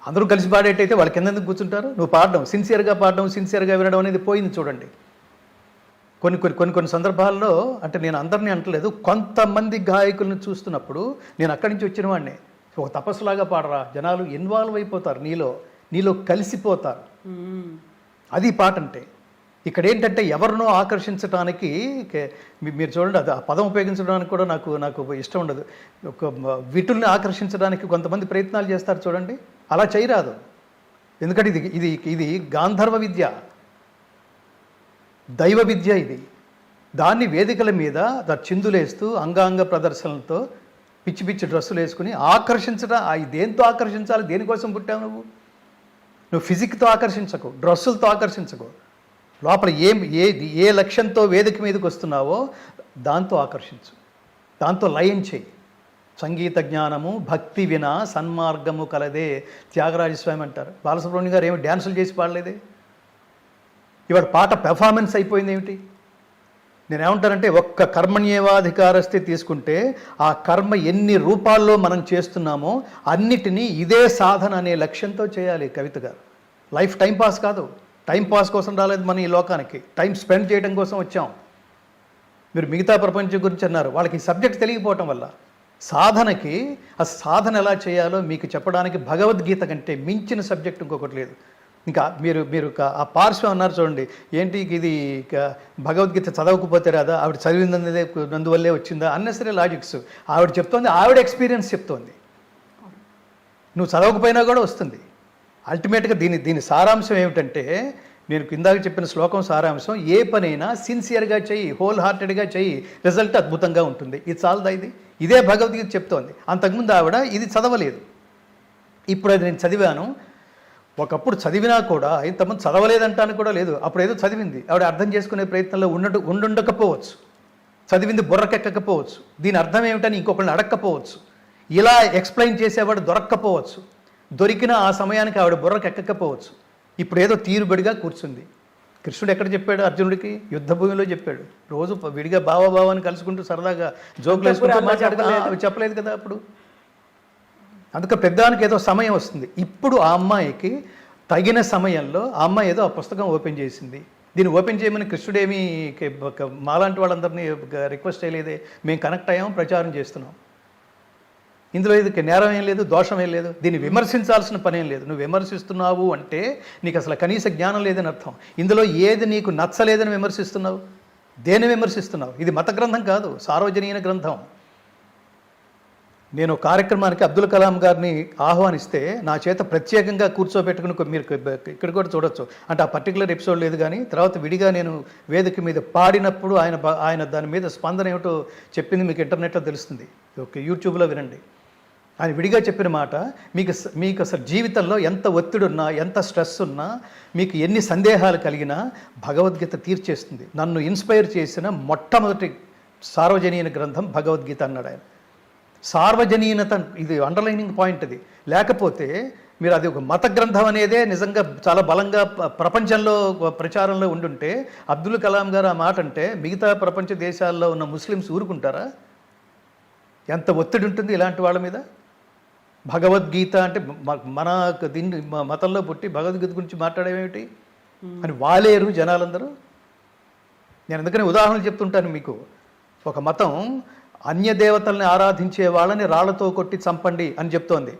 అందరూ కలిసి పాడేటైతే వాళ్ళకి కిందెందుకు కూర్చుంటారు? నువ్వు పాడడం, సిన్సియర్గా పాడడం, సిన్సియర్గా వినడం అనేది పోయింది చూడండి. కొన్ని సందర్భాల్లో, అంటే నేను అందరినీ అంటలేదు, కొంతమంది గాయకులను చూస్తున్నప్పుడు నేను అక్కడి నుంచి వచ్చిన వాడిని, ఒక తపస్సులాగా పాడరా, జనాలు ఇన్వాల్వ్ అయిపోతారు, నీలో కలిసిపోతారు. అది పాట అంటే. ఇక్కడ ఏంటంటే ఎవరినో ఆకర్షించడానికి మీరు చూడండి, అది ఆ పదం ఉపయోగించడానికి కూడా నాకు ఇష్టం ఉండదు. ఒక విటుల్ని ఆకర్షించడానికి కొంతమంది ప్రయత్నాలు చేస్తారు చూడండి, అలా చేయరాదు. ఎందుకంటే ఇది గాంధర్వ విద్య, దైవ విద్య. ఇది దాన్ని వేదికల మీద చిందులేస్తూ అంగాంగ ప్రదర్శనలతో పిచ్చి పిచ్చి డ్రెస్సులు వేసుకుని ఆకర్షించడం. దేంతో ఆకర్షించాలి? దేనికోసం పుట్టావు నువ్వు ఫిజిక్తో ఆకర్షించకు, డ్రెస్సులతో ఆకర్షించకు. లోపల ఏ లక్ష్యంతో వేదిక మీదకి వస్తున్నావో దాంతో ఆకర్షించు, దాంతో లయం చేయి. సంగీత జ్ఞానము భక్తి వినా సన్మార్గము కలదే త్యాగరాజస్వామి అంటారు. బాలసుబ్రహ్మణ్యం గారు ఏమి డ్యాన్సులు చేసి పాడలేదే? ఇవాళ పాట పెర్ఫార్మెన్స్ అయిపోయింది ఏమిటి? నేనేమంటానంటే, ఒక్క కర్మణ్యేవాధికారస్తే తీసుకుంటే ఆ కర్మ ఎన్ని రూపాల్లో మనం చేస్తున్నామో అన్నిటినీ ఇదే సాధన అనే లక్ష్యంతో చేయాలి. కవిత గారు, లైఫ్ టైంపాస్ కాదు. టైంపాస్ కోసం రాలేదు మన ఈ లోకానికి, టైం స్పెండ్ చేయడం కోసం వచ్చాం. మీరు మిగతా ప్రపంచం గురించి అన్నారు, వాళ్ళకి ఈ సబ్జెక్ట్ తెలియకపోవటం వల్ల. సాధనకి ఆ సాధన ఎలా చేయాలో మీకు చెప్పడానికి భగవద్గీత కంటే మించిన సబ్జెక్ట్ ఇంకొకటి లేదు. ఇంకా మీరు మీరు ఆ పార్శ్వం అన్నారు చూడండి, ఏంటి ఇది భగవద్గీత చదవకపోతే రాదా, ఆవిడ చదివిందనేదే నందువల్లే వచ్చిందా, అన్నెసరీ లాజిక్స్. ఆవిడ చెప్తోంది, ఆవిడ ఎక్స్పీరియన్స్ చెప్తోంది, నువ్వు చదవకపోయినా కూడా వస్తుంది. అల్టిమేట్గా దీని సారాంశం ఏమిటంటే, నేను కిందాక చెప్పిన శ్లోకం సారాంశం, ఏ పనైనా సిన్సియర్గా చెయ్యి, హోల్ హార్టెడ్గా చెయ్యి, రిజల్ట్ అద్భుతంగా ఉంటుంది. ఇది చాలదా? ఇదే భగవద్గీత చెప్తోంది. అంతకుముందు ఆవిడ ఇది చదవలేదు, ఇప్పుడు అది నేను చదివాను. ఒకప్పుడు చదివినా కూడా ఇంతమంది చదవలేదంటాను కూడా లేదు, అప్పుడు ఏదో చదివింది, ఆవిడ అర్థం చేసుకునే ప్రయత్నంలో ఉండుండకపోవచ్చు, చదివింది బుర్రకెక్కకపోవచ్చు, దీని అర్థం ఏమిటని ఇంకొకరిని అడగకపోవచ్చు, ఇలా ఎక్స్ప్లెయిన్ చేసేవాడు దొరక్కపోవచ్చు, దొరికిన ఆ సమయానికి ఆవిడ బుర్రకెక్కకపోవచ్చు. ఇప్పుడు ఏదో తీరుబడిగా కూర్చుంది. కృష్ణుడు ఎక్కడ చెప్పాడు అర్జునుడికి? యుద్ధ భూమిలో చెప్పాడు. రోజు విడిగా బావని కలుసుకుంటూ సరదాగా జోకులు వేసుకుంటూ మాట్లాడగలేదు, చెప్పలేదు కదా అప్పుడు. అందుకే పెద్దానికి ఏదో సమయం వస్తుంది. ఇప్పుడు ఆ అమ్మాయికి తగిన సమయంలో ఆ అమ్మాయి ఏదో ఆ పుస్తకం ఓపెన్ చేసింది. దీన్ని ఓపెన్ చేయమని కృష్ణుడేమీ మాలాంటి వాళ్ళందరినీ రిక్వెస్ట్ చేయలేదే, మేము కనెక్ట్ అయ్యాము, ప్రచారం చేస్తున్నాం. ఇందులో ఇది నేరం ఏం లేదు, దోషం ఏం లేదు, దీన్ని విమర్శించాల్సిన పని ఏం లేదు. నువ్వు విమర్శిస్తున్నావు అంటే నీకు అసలు కనీస జ్ఞానం లేదని అర్థం. ఇందులో ఏది నీకు నచ్చలేదని విమర్శిస్తున్నావు? దేన్ని విమర్శిస్తున్నావు? ఇది మత గ్రంథం కాదు, సార్వజనీన గ్రంథం. నేను కార్యక్రమానికి అబ్దుల్ కలాం గారిని ఆహ్వానిస్తే నా చేత ప్రత్యేకంగా కూర్చోబెట్టుకుని, మీరు ఇక్కడ కూడా చూడొచ్చు, అంటే ఆ పర్టికులర్ ఎపిసోడ్ లేదు కానీ తర్వాత విడిగా నేను వేదిక మీద పాడినప్పుడు ఆయన దాని మీద స్పందన ఏమిటో చెప్పింది మీకు ఇంటర్నెట్లో తెలుస్తుంది, ఓకే, యూట్యూబ్లో వినండి. ఆయన విడిగా చెప్పిన మాట, మీకు అసలు జీవితంలో ఎంత ఒత్తిడి ఉన్నా, ఎంత స్ట్రెస్ ఉన్నా, మీకు ఎన్ని సందేహాలు కలిగినా భగవద్గీత తీర్చేస్తుంది. నన్ను ఇన్స్పైర్ చేసిన మొట్టమొదటి సార్వజనీన గ్రంథం భగవద్గీత అన్నాడు ఆయన. సార్వజనీనత, ఇది అండర్లైనింగ్ పాయింట్. అది లేకపోతే మీరు అది ఒక మత గ్రంథం అనేదే నిజంగా చాలా బలంగా ప్రపంచంలో ప్రచారంలో ఉండుంటే, అబ్దుల్ కలాం గారు ఆ మాట అంటే మిగతా ప్రపంచ దేశాల్లో ఉన్న ముస్లిమ్స్ ఊరుకుంటారా? ఎంత ఒత్తిడి ఉంటుంది ఇలాంటి వాళ్ళ మీద. భగవద్గీత అంటే మన దీన్ని మతంలో పుట్టి భగవద్గీత గురించి మాట్లాడేమేమిటి అని వాలేరు జనాలందరూ. నేను అందుకని ఉదాహరణలు చెప్తుంటాను మీకు. ఒక మతం అన్య దేవతల్ని ఆరాధించే వాళ్ళని రాళ్లతో కొట్టి చంపండి అని చెప్తోంది.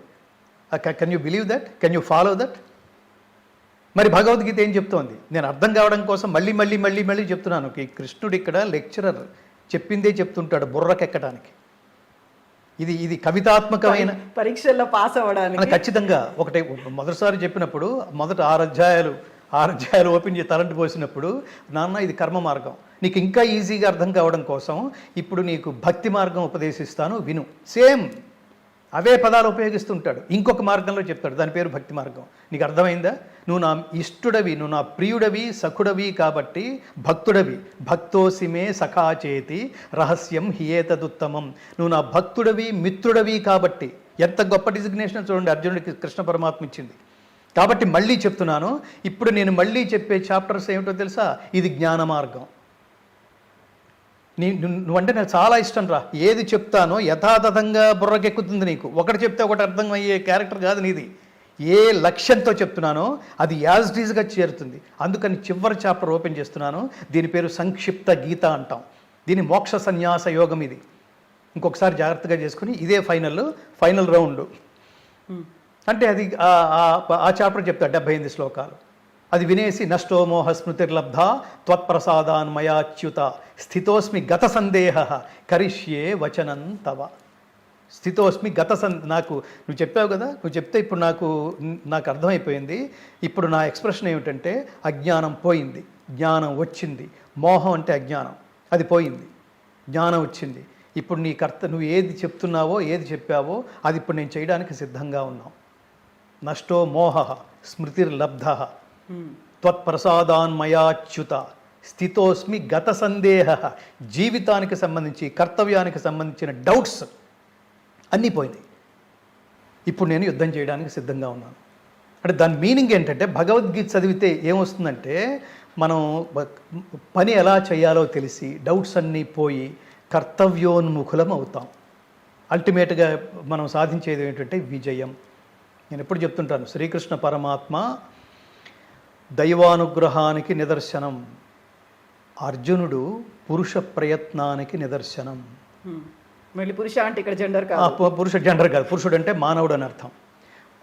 Can you believe that? Can you follow that? మరి భగవద్గీత ఏం చెప్తోంది? నేను అర్థం కావడం కోసం మళ్ళీ మళ్ళీ మళ్ళీ మళ్ళీ చెప్తున్నాను. కృష్ణుడు ఇక్కడ లెక్చరర్, చెప్పిందే చెప్తుంటాడు బుర్రకెక్కడానికి. ఇది కవితాత్మకమైన పరీక్షల్లో పాస్ అవ్వడానికి ఖచ్చితంగా. ఒకటే మొదటిసారి చెప్పినప్పుడు మొదట 6 అధ్యాయాలు ఓపెన్ చేసి తలంటి పోసినప్పుడు, నాన్న ఇది కర్మ మార్గం, నీకు ఇంకా ఈజీగా అర్థం కావడం కోసం ఇప్పుడు నీకు భక్తి మార్గం ఉపదేశిస్తాను విను. సేమ్ అవే పదాలు ఉపయోగిస్తుంటాడు, ఇంకొక మార్గంలో చెప్తాడు, దాని పేరు భక్తి మార్గం. నీకు అర్థమైందా? నువ్వు నా ఇష్టుడవి, నువ్వు నా ప్రియుడవి, సఖుడవి కాబట్టి భక్తుడవి. భక్తోసిమే సఖాచేతి రహస్యం హియేతదుత్తమం. నువ్వు నా భక్తుడవి, మిత్రుడవి కాబట్టి. ఎంత గొప్ప డిజిగ్నేషన్ చూడండి అర్జునుడికి కృష్ణ పరమాత్మ ఇచ్చింది. కాబట్టి మళ్ళీ చెప్తున్నాను, ఇప్పుడు నేను మళ్ళీ చెప్పే చాప్టర్స్ ఏమిటో తెలుసా? ఇది జ్ఞాన మార్గం. నువ్వంటే నాకు చాలా ఇష్టం రా, ఏది చెప్తానో యథాతథంగా బుర్రకెక్కుతుంది నీకు. ఒకటి చెప్తే ఒకటి అర్థం అయ్యే క్యారెక్టర్ కాదు నీది. ఏ లక్ష్యంతో చెప్తున్నానో అది యాజ్ ఇట్ ఈజ్గా చేరుతుంది. అందుకని చివరి చాప్టర్ ఓపెన్ చేస్తున్నాను. దీని పేరు సంక్షిప్త గీత అంటాం. దీని మోక్ష సన్యాస యోగం. ఇది ఇంకొకసారి జాగ్రత్తగా చేసుకుని, ఇదే ఫైనల్ రౌండ్. అంటే అది ఆ చాప్టర్ చెప్తాడు 78 శ్లోకాలు. అది వినేసి నష్టో మోహ స్మృతిర్లబ్ధ త్వత్ప్రసాదాన్మయాచ్యుత స్థితోస్మి గత సందేహ కరిష్యే వచనం తవ. స్థితోస్మి నాకు నువ్వు చెప్పావు కదా, నువ్వు చెప్తే ఇప్పుడు నాకు అర్థమైపోయింది. ఇప్పుడు నా ఎక్స్ప్రెషన్ ఏమిటంటే, అజ్ఞానం పోయింది, జ్ఞానం వచ్చింది. మోహం అంటే అజ్ఞానం, అది పోయింది, జ్ఞానం వచ్చింది. ఇప్పుడు నువ్వు ఏది చెప్తున్నావో, ఏది చెప్పావో అది ఇప్పుడు నేను చేయడానికి సిద్ధంగా ఉన్నావు. నష్టో మోహ స్మృతిర్లబ్ధ త్వత్ప్రసాదాన్మయాచ్యుత స్థితోస్మి గత సందేహ. జీవితానికి సంబంధించి, కర్తవ్యానికి సంబంధించిన డౌట్స్ అన్నీ పోయినాయి. ఇప్పుడు నేను యుద్ధం చేయడానికి సిద్ధంగా ఉన్నాను. అంటే దాని మీనింగ్ ఏంటంటే, భగవద్గీత చదివితే ఏమొస్తుందంటే, మనం పని ఎలా చేయాలో తెలిసి డౌట్స్ అన్నీ పోయి కర్తవ్యోన్ముఖులం అవుతాం. అల్టిమేట్గా మనం సాధించేది ఏంటంటే విజయం. నేను ఎప్పుడు చెప్తుంటాను, శ్రీకృష్ణ పరమాత్మ దైవానుగ్రహానికి నిదర్శనం, అర్జునుడు పురుష ప్రయత్నానికి నిదర్శనం. మళ్ళీ పురుష అంటే ఇక్కడ జెండర్ కాదు, పురుష జెండర్ కాదు, పురుషుడు అంటే మానవుడు అని అర్థం.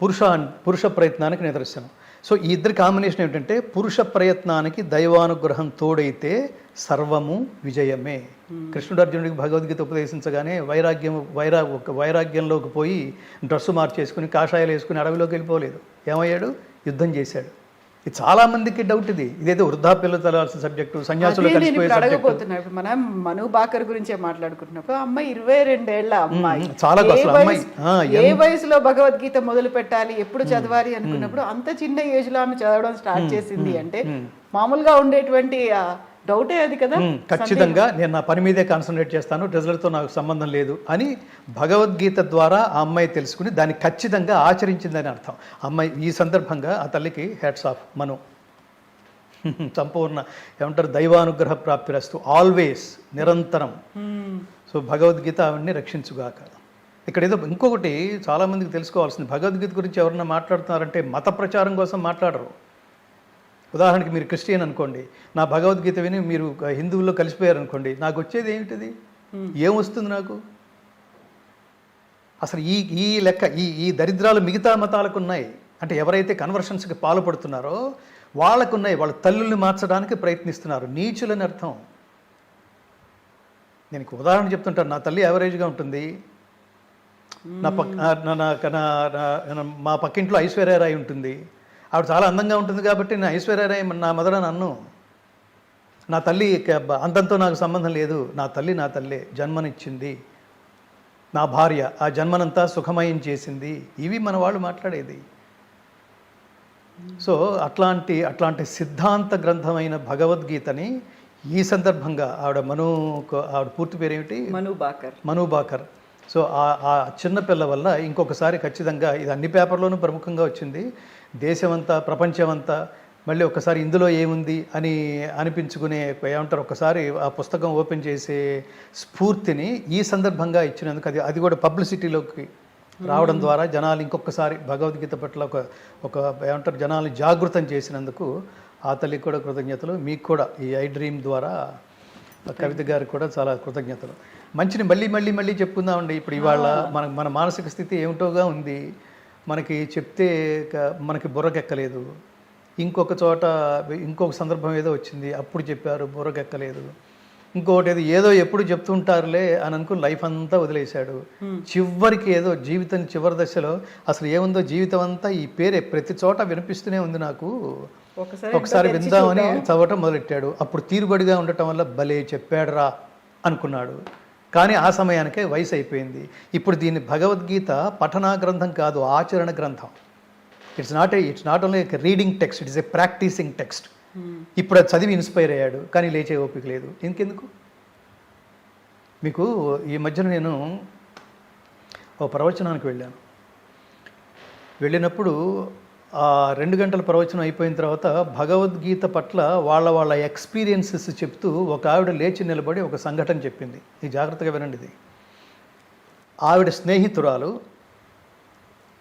పురుష ప్రయత్నానికి నిదర్శనం. సో ఈ ఇద్దరి కాంబినేషన్ ఏమిటంటే పురుష ప్రయత్నానికి దైవానుగ్రహం తోడైతే సర్వము విజయమే. కృష్ణుడు అర్జునుడికి భగవద్గీత ఉపదేశించగానే వైరాగ్యంలోకి పోయి డ్రెస్సు మార్చేసుకుని కాషాయాలు వేసుకుని అడవిలోకి వెళ్ళిపోలేదు. ఏమయ్యాడు? యుద్ధం చేశాడు. ఇది చాలా మందికి డౌట్. ఇదేదో వృద్ధాప్యంలో తెలవాల్సిన సబ్జెక్టు, సన్యాసులు కలిసిపోయే అడగబోతున్నా. ఇప్పుడు మనం మను బాకర్ గురించే మాట్లాడుకుంటున్నప్పుడు అమ్మాయి 22 ఏళ్ల అమ్మాయి, చాలా ఏ వయసులో భగవద్గీత మొదలు పెట్టాలి, ఎప్పుడు చదవాలి అనుకున్నప్పుడు అంత చిన్న ఏజ్ లో ఆమె చదవడం స్టార్ట్ చేసింది అంటే మామూలుగా ఉండేటువంటి డౌటే అది కదా. ఖచ్చితంగా నేను నా పని మీదే కాన్సన్ట్రేట్ చేస్తాను, రిజల్ట్తో నాకు సంబంధం లేదు అని భగవద్గీత ద్వారా ఆ అమ్మాయి తెలుసుకుని దాన్ని ఖచ్చితంగా ఆచరించిందని అర్థం. అమ్మాయి ఈ సందర్భంగా ఆ తల్లికి హ్యాట్స్ ఆఫ్. మను సంపూర్ణ ఏమంటారు దైవానుగ్రహ ప్రాప్తిరస్తు, ఆల్వేస్, నిరంతరం. సో భగవద్గీత ఆవిడ్ని రక్షించుగాక. ఇక్కడ ఏదో ఇంకొకటి చాలామందికి తెలుసుకోవాల్సింది, భగవద్గీత గురించి ఎవరన్నా మాట్లాడుతున్నారంటే మత ప్రచారం కోసం మాట్లాడరు. ఉదాహరణకి మీరు క్రిస్టియన్ అనుకోండి, నా భగవద్గీత విని మీరు హిందువుల్లో కలిసిపోయారు అనుకోండి, నాకు వచ్చేది ఏమిటిది? ఏమొస్తుంది నాకు? అసలు ఈ లెక్క ఈ దరిద్రాలు మిగతా మతాలకు ఉన్నాయి. అంటే ఎవరైతే కన్వర్షన్స్కి పాల్పడుతున్నారో వాళ్ళకున్నాయి. వాళ్ళ తల్లుల్ని మార్చడానికి ప్రయత్నిస్తున్నారు. నీచులని అర్థం. నేను ఉదాహరణ చెప్తుంటాను. నా తల్లి యావరేజ్గా ఉంటుంది. మా పక్కింట్లో ఐశ్వర్యరాయ్ ఉంటుంది. ఆవిడ చాలా అందంగా ఉంటుంది కాబట్టి నేను ఐశ్వర్యరాయ్ నా మదర్ అని అన్ను. నా తల్లి అందంతో నాకు సంబంధం లేదు. నా తల్లే జన్మనిచ్చింది, నా భార్య ఆ జన్మనంతా సుఖమయం చేసింది. ఇవి మన వాళ్ళు మాట్లాడేది. సో అట్లాంటి సిద్ధాంత గ్రంథమైన భగవద్గీతని ఈ సందర్భంగా ఆవిడ పూర్తి పేరు ఏమిటి? మను బాకర్. సో ఆ చిన్నపిల్ల వల్ల ఇంకొకసారి ఖచ్చితంగా ఇది అన్ని పేపర్లోనూ ప్రముఖంగా వచ్చింది. దేశమంతా, ప్రపంచమంతా మళ్ళీ ఒకసారి ఇందులో ఏముంది అని అనిపించుకునే ఏమంటారు, ఒకసారి ఆ పుస్తకం ఓపెన్ చేసే స్ఫూర్తిని ఈ సందర్భంగా ఇచ్చినందుకు, అది కూడా పబ్లిసిటీలోకి రావడం ద్వారా జనాలు ఇంకొకసారి భగవద్గీత పట్ల ఒక ఏమంటారు జనాలు జాగృతం చేసినందుకు ఆ తల్లికి కూడా కృతజ్ఞతలు. మీకు కూడా ఈ ఐ డ్రీమ్ ద్వారా కవిత గారికి కూడా చాలా కృతజ్ఞతలు. మంచిని మళ్ళీ చెప్పుకుందామండి. ఇప్పుడు ఇవాళ మన మానసిక స్థితి ఏమిటోగా ఉంది. మనకి చెప్తే మనకి బుర్రకెక్కలేదు. ఇంకొక చోట ఇంకొక సందర్భం ఏదో వచ్చింది, అప్పుడు చెప్పారు, బుర్రకెక్కలేదు. ఇంకొకటి ఏదో ఎప్పుడు చెప్తుంటారులే అని అనుకుని లైఫ్ అంతా వదిలేశాడు. చివరికి ఏదో జీవితం చివరి దశలో అసలు ఏముందో జీవితం అంతా ఈ పేరే ప్రతి చోట వినిపిస్తూనే ఉంది నాకు, ఒకసారి విందామని చదవటం మొదలెట్టాడు. అప్పుడు తీరుబడిగా ఉండటం వల్ల భలే చెప్పాడురా అనుకున్నాడు. కానీ ఆ సమయానికే వయసు అయిపోయింది. ఇప్పుడు దీన్ని భగవద్గీత పఠనా గ్రంథం కాదు, ఆచరణ గ్రంథం. It's not only reading text, it's a practicing text. ఇప్పుడు అది చదివి ఇన్స్పైర్ అయ్యాడు, కానీ లేచే ఓపిక లేదు. ఇంకెందుకు? మీకు ఈ మధ్యన నేను ఓ ప్రవచనానికి వెళ్ళినప్పుడు ఆ 2 గంటల ప్రవచనం అయిపోయిన తర్వాత భగవద్గీత పట్ల వాళ్ళ ఎక్స్పీరియన్సెస్ చెప్తూ ఒక ఆవిడ లేచి నిలబడి ఒక సంఘటన చెప్పింది. ఇది జాగ్రత్తగా వినండి. ఇది ఆవిడ స్నేహితురాలు,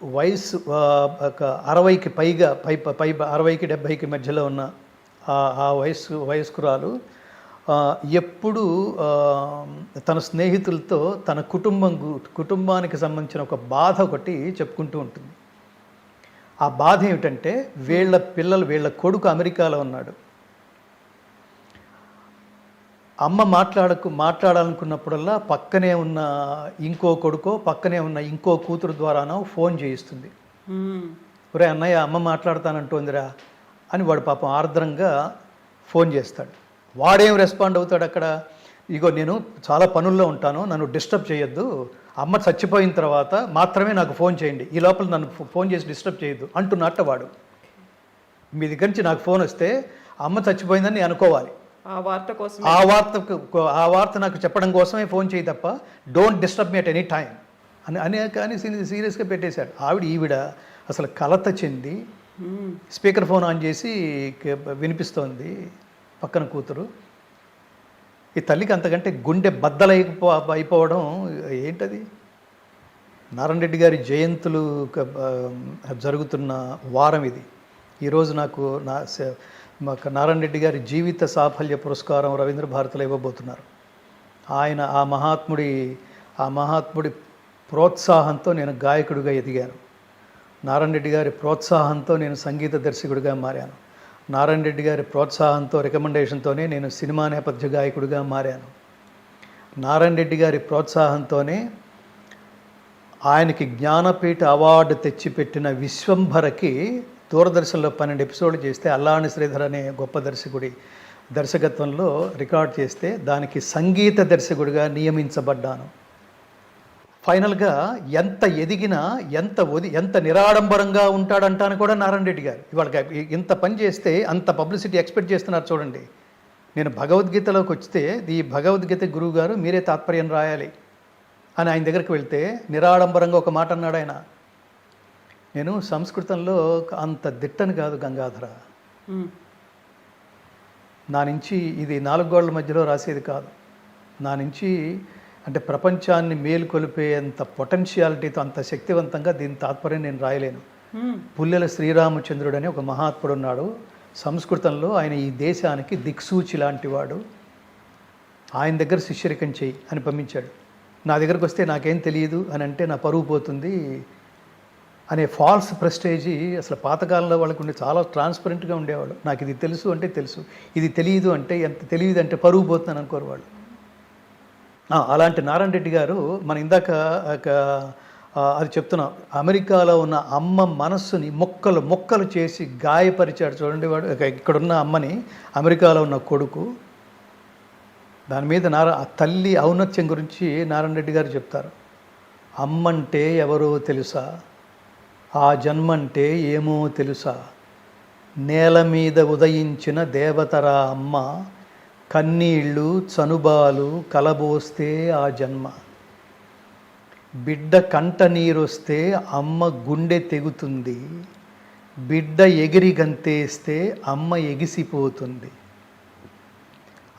వయసు 60కి పైగా 60కి 70కి మధ్యలో ఉన్న ఆ వయస్కురాలు ఎప్పుడూ తన స్నేహితులతో తన కుటుంబానికి సంబంధించిన ఒక బాధ ఒకటి చెప్పుకుంటూ ఉంటుంది. ఆ బాధ ఏమిటంటే వీళ్ళ కొడుకు అమెరికాలో ఉన్నాడు. అమ్మ మాట్లాడాలనుకున్నప్పుడల్లా పక్కనే ఉన్న ఇంకో కొడుకో పక్కనే ఉన్న ఇంకో కూతురు ద్వారానో ఫోన్ చేయిస్తుంది. ఒరే అన్నయ్య, అమ్మ మాట్లాడతానంటోందిరా అని వాడు పాపం ఆర్ద్రంగా ఫోన్ చేస్తాడు. వాడేం రెస్పాండ్ అవుతాడు అక్కడ? ఇగో నేను చాలా పనుల్లో ఉంటాను, నన్ను డిస్టర్బ్ చేయొద్దు, అమ్మ చచ్చిపోయిన తర్వాత మాత్రమే నాకు ఫోన్ చేయండి, ఈ లోపల నన్ను ఫోన్ చేసి డిస్టర్బ్ చేయొద్దు అంటున్నట్ట వాడు. మీ దగ్గర నుంచి నాకు ఫోన్ వస్తే అమ్మ చచ్చిపోయిందని నేను అనుకోవాలి, ఆ వార్త నాకు చెప్పడం కోసమే ఫోన్ చేయి తప్ప don't disturb me at any time కానీ సీరియస్గా పెట్టేశాడు. ఈవిడ అసలు కలత చెంది స్పీకర్ ఫోన్ ఆన్ చేసి వినిపిస్తోంది పక్కన కూతురు. ఈ తల్లికి అంతకంటే గుండె బద్దలైపోవడం ఏంటది? నారాయణ రెడ్డి గారి జయంతులు జరుగుతున్న వారం ఇది. ఈరోజు నాకు నారాయణ రెడ్డి గారి జీవిత సాఫల్య పురస్కారం రవీంద్ర భారతిలో ఇవ్వబోతున్నారు. ఆయన ఆ మహాత్ముడి ప్రోత్సాహంతో నేను గాయకుడిగా ఎదిగాను. నారాయణ రెడ్డి గారి ప్రోత్సాహంతో నేను సంగీత దర్శకుడిగా మారాను. నారాయణ రెడ్డి గారి ప్రోత్సాహంతో, రికమెండేషన్తోనే నేను సినిమా నేపథ్య గాయకుడిగా మారాను. నారాయణ రెడ్డి గారి ప్రోత్సాహంతోనే ఆయనకి జ్ఞానపీఠ అవార్డు తెచ్చిపెట్టిన విశ్వంభరకి దూరదర్శన్లో 12 ఎపిసోడ్లు చేస్తే అల్లాని శ్రీధర్ అనే గొప్ప దర్శకుడి దర్శకత్వంలో రికార్డ్ చేస్తే దానికి సంగీత దర్శకుడిగా నియమించబడ్డాను. ఫైనల్గా ఎంత ఎదిగినా ఎంత నిరాడంబరంగా ఉంటాడంటాను కూడా నారాయణ రెడ్డి గారు. ఇవాళ ఇంత పని చేస్తే అంత పబ్లిసిటీ ఎక్స్పెక్ట్ చేస్తున్నారు చూడండి. నేను భగవద్గీతలోకి వస్తే ఈ భగవద్గీత గురువు గారు మీరే తాత్పర్యం రాయాలి అని ఆయన దగ్గరికి వెళ్తే నిరాడంబరంగా ఒక మాట అన్నాడు ఆయన. నేను సంస్కృతంలో అంత దిట్టని కాదు గంగాధర, నా నుంచి ఇది 4 గోడల మధ్యలో రాసేది కాదు, నా నుంచి అంటే ప్రపంచాన్ని మేలుకొలిపేంత పొటెన్షియాలిటీతో అంత శక్తివంతంగా దీని తాత్పర్యం నేను రాయలేను. పుల్లెల శ్రీరామచంద్రుడు అని ఒక మహాత్ముడు ఉన్నాడు సంస్కృతంలో. ఆయన ఈ దేశానికి దిక్సూచి లాంటివాడు. ఆయన దగ్గర శిష్యరికం చెయ్యి అని పంపించాడు. నా దగ్గరకు వస్తే నాకేం తెలియదు అని అంటే నా పరువు పోతుంది అనే ఫాల్స్ ప్రెస్టేజీ అసలు పాతకాలంలో వాళ్ళకు ఉండే చాలా ట్రాన్స్పరెంట్గా ఉండేవాళ్ళు. నాకు ఇది తెలుసు అంటే తెలుసు, ఇది తెలియదు అంటే ఎంత తెలియదు అంటే పరువు పోతున్నాను అనుకోరు వాళ్ళు. అలాంటి నారాయణ రెడ్డి గారు మన ఇందాక అది చెప్తున్నాం, అమెరికాలో ఉన్న అమ్మ మనస్సుని మొక్కలు చేసి గాయపరిచాడు చూడండి వాడు. ఇక్కడున్న అమ్మని అమెరికాలో ఉన్న కొడుకు, దాని మీద ఆ తల్లి ఔన్నత్యం గురించి నారాయణ రెడ్డి గారు చెప్తారు. అమ్మంటే ఎవరో తెలుసా, ఆ జన్మంటే ఏమో తెలుసా, నేల మీద ఉదయించిన దేవతరా అమ్మ, కన్నీళ్ళు చనుబాలు కలబోస్తే ఆ జన్మ, బిడ్డ కంట నీరొస్తే అమ్మ గుండె తెగుతుంది, బిడ్డ ఎగిరి గంతేస్తే అమ్మ ఎగిసిపోతుంది,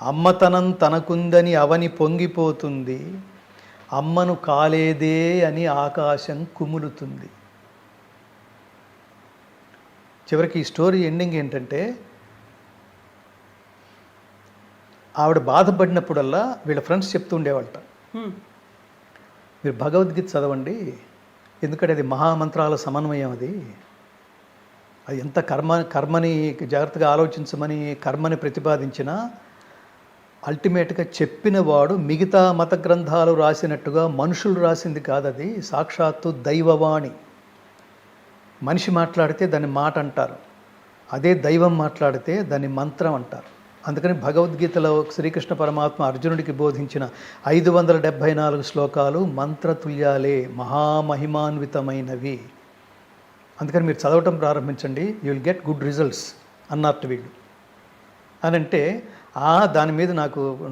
అమ్మతనం తనకుందని అవని పొంగిపోతుంది, అమ్మను కాలేదే అని ఆకాశం కుములుతుంది. చివరికి ఈ స్టోరీ ఎండింగ్ ఏంటంటే, ఆవిడ బాధపడినప్పుడల్లా వీళ్ళ ఫ్రెండ్స్ చెప్తూ ఉండేవాళ్ళట, మీరు భగవద్గీత చదవండి, ఎందుకంటే అది మహామంత్రాల సమన్వయం, అది ఎంత కర్మని జాగ్రత్తగా ఆలోచించమని కర్మని ప్రతిపాదించినా అల్టిమేట్గా చెప్పిన వాడు మిగతా మత గ్రంథాలు రాసినట్టుగా మనుషులు రాసింది కాదు, అది సాక్షాత్తు దైవవాణి. మనిషి మాట్లాడితే దాన్ని మాట అంటారు, అదే దైవం మాట్లాడితే దాన్ని మంత్రం అంటారు. అందుకని భగవద్గీతలో శ్రీకృష్ణ పరమాత్మ అర్జునుడికి బోధించిన 574 శ్లోకాలు మంత్రతుల్యాలే, మహామహిమాన్వితమైనవి. అందుకని మీరు చదవటం ప్రారంభించండి, you will get good results అన్నట్టు వీళ్ళు అని అంటే, దాని మీద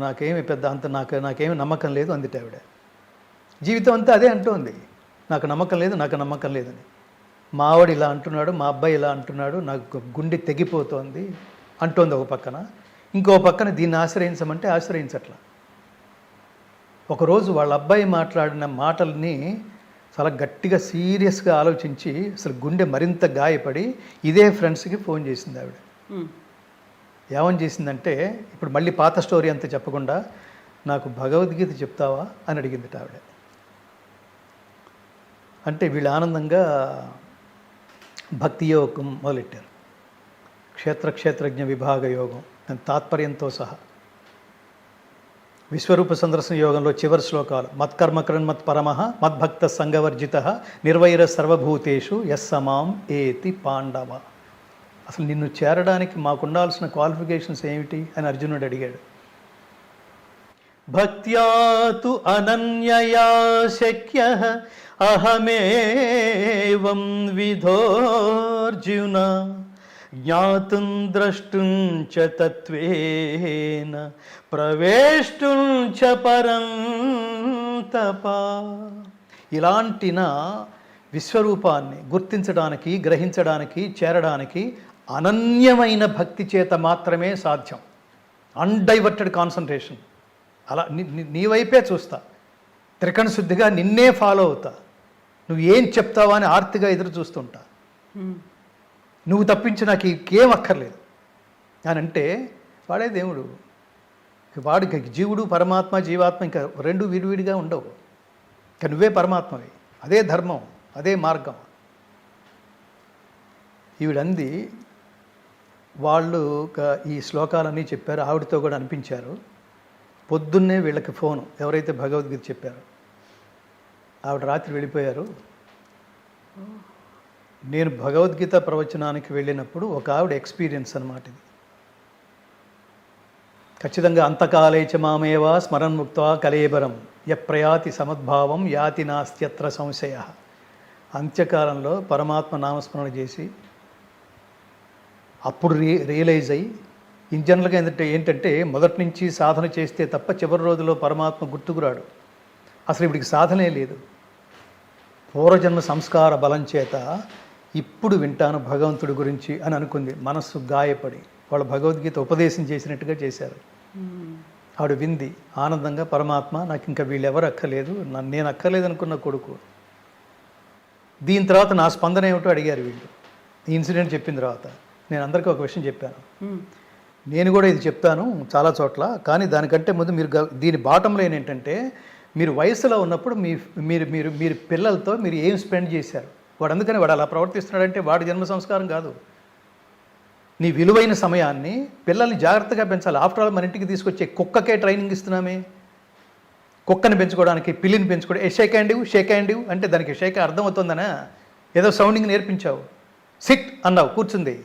నాకేమి పెద్ద అంత నాకేమి నమ్మకం లేదు అందుటే ఆవిడ. జీవితం అంతా అదే అంటోంది, నాకు నమ్మకం లేదని. మా ఆవిడ ఇలా అంటున్నాడు, మా అబ్బాయి ఇలా అంటున్నాడు, నాకు గుండె తెగిపోతోంది అంటోంది ఒక పక్కన. ఇంకో పక్కన దీన్ని ఆశ్రయించమంటే ఆశ్రయించట్లా. ఒకరోజు వాళ్ళ అబ్బాయి మాట్లాడిన మాటల్ని చాలా గట్టిగా సీరియస్గా ఆలోచించి అసలు గుండె మరింత గాయపడి ఇదే ఫ్రెండ్స్కి ఫోన్ చేసింది ఆవిడ. ఏమని చేసిందంటే, ఇప్పుడు మళ్ళీ పాత స్టోరీ అంతా చెప్పకుండా నాకు భగవద్గీత చెప్తావా అని అడిగింది ఆవిడ. అంటే వీళ్ళు ఆనందంగా భక్తి యోగం మొదలెట్టారు, క్షేత్రజ్ఞ విభాగ యోగం తాత్పర్యంతో సహా. విశ్వరూప సందర్శన యోగంలో చివరి శ్లోకాలు, మత్కర్మకరణ్ పరమః మద్భక్త సంగవర్జిత నిర్వైర సర్వభూతేషు యస్సమాం ఏతి పాండవ. అసలు నిన్ను చేరడానికి మాకుండాల్సిన క్వాలిఫికేషన్స్ ఏమిటి అని అర్జునుడు అడిగాడు. భక్త్యాతు అనన్యయా శక్యః అహమేవం విధోర్జున జ్ఞాతుం ద్రష్టుం చ తత్వేన ప్రవేష్టుం చ పరం తప. ఇలాంటి నా విశ్వరూపాన్ని గుర్తించడానికి, గ్రహించడానికి, చేరడానికి అనన్యమైన భక్తి చేత మాత్రమే సాధ్యం. అన్డైవర్టెడ్ కాన్సన్ట్రేషన్. అలా నీ వైపే చూస్తా, త్రికణ శుద్ధిగా నిన్నే ఫాలో అవుతా, నువ్వు ఏం చెప్తావా అని ఆర్తిగా ఎదురు చూస్తుంటా, నువ్వు తప్పించి నాకు ఇంకేం అక్కర్లేదు అని అంటే వాడే దేవుడు. వాడికి జీవుడు పరమాత్మ జీవాత్మ ఇంకా రెండు విడివిడిగా ఉండవు. ఇంకా నువ్వే పరమాత్మవి, అదే ధర్మం, అదే మార్గం. ఈవిడంది వాళ్ళు ఈ శ్లోకాలన్నీ చెప్పారు, ఆవిడతో కూడా అనిపించారు. పొద్దున్నే వీళ్ళకి ఫోను, ఎవరైతే భగవద్గీత చెప్పారో ఆవిడ రాత్రి వెళ్ళిపోయారు. నేను భగవద్గీత ప్రవచనానికి వెళ్ళినప్పుడు ఒక ఆవిడ ఎక్స్పీరియన్స్ అన్నమాట ఇది. ఖచ్చితంగా అంతకాలే చ మామేవా స్మరణ్ముక్త్వా కలేబరం యప్రయాతి సమద్భావం యాతి నాస్త్యత్ర సంశయ. అంత్యకాలంలో పరమాత్మ నామస్మరణ చేసి అప్పుడు రియలైజ్ అయ్యి, ఇన్ జనరల్గా ఏంటంటే మొదటి నుంచి సాధన చేస్తే తప్ప చివరి రోజులో పరమాత్మ గుర్తుకురాడు. అసలు ఇప్పటికి సాధనే లేదు. పూర్వజన్మ సంస్కార బలం చేత ఇప్పుడు వింటాను భగవంతుడి గురించి అని అనుకుంది. మనస్సు గాయపడి వాళ్ళు భగవద్గీత ఉపదేశం చేసినట్టుగా చేశారు. ఆవిడ వింది ఆనందంగా, పరమాత్మ నాకు ఇంకా వీళ్ళెవరు అక్కర్లేదు, నేను అక్కర్లేదు అనుకున్న కొడుకు. దీని తర్వాత నా స్పందన ఏమిటో అడిగారు వీళ్ళు. ఈ ఇన్సిడెంట్ చెప్పిన తర్వాత నేను అందరికీ ఒక విషయం చెప్పాను. నేను కూడా ఇది చెప్తాను చాలా చోట్ల, కానీ దానికంటే ముందు మీరు దీని బాటంలో ఏంటంటే, మీరు వయసులో ఉన్నప్పుడు మీరు మీరు మీరు పిల్లలతో మీరు ఏం స్పెండ్ చేశారు. వాడు అందుకని వాడు అలా ప్రవర్తిస్తున్నాడంటే వాడి జన్మ సంస్కారం కాదు. నీ విలువైన సమయాన్ని పిల్లల్ని జాగ్రత్తగా పెంచాలి. ఆఫ్టర్ ఆల్ మన ఇంటికి తీసుకొచ్చే కుక్కకే ట్రైనింగ్ ఇస్తున్నామే. కుక్కని పెంచుకోవడానికి, పిల్లిని పెంచుకోవడం, షేక్ హ్యాండ్ అంటే దానికి షేక్ అర్థమవుతుందనా? ఏదో సౌండింగ్ నేర్పించావు. సిట్ అన్నావు, కూర్చుంది.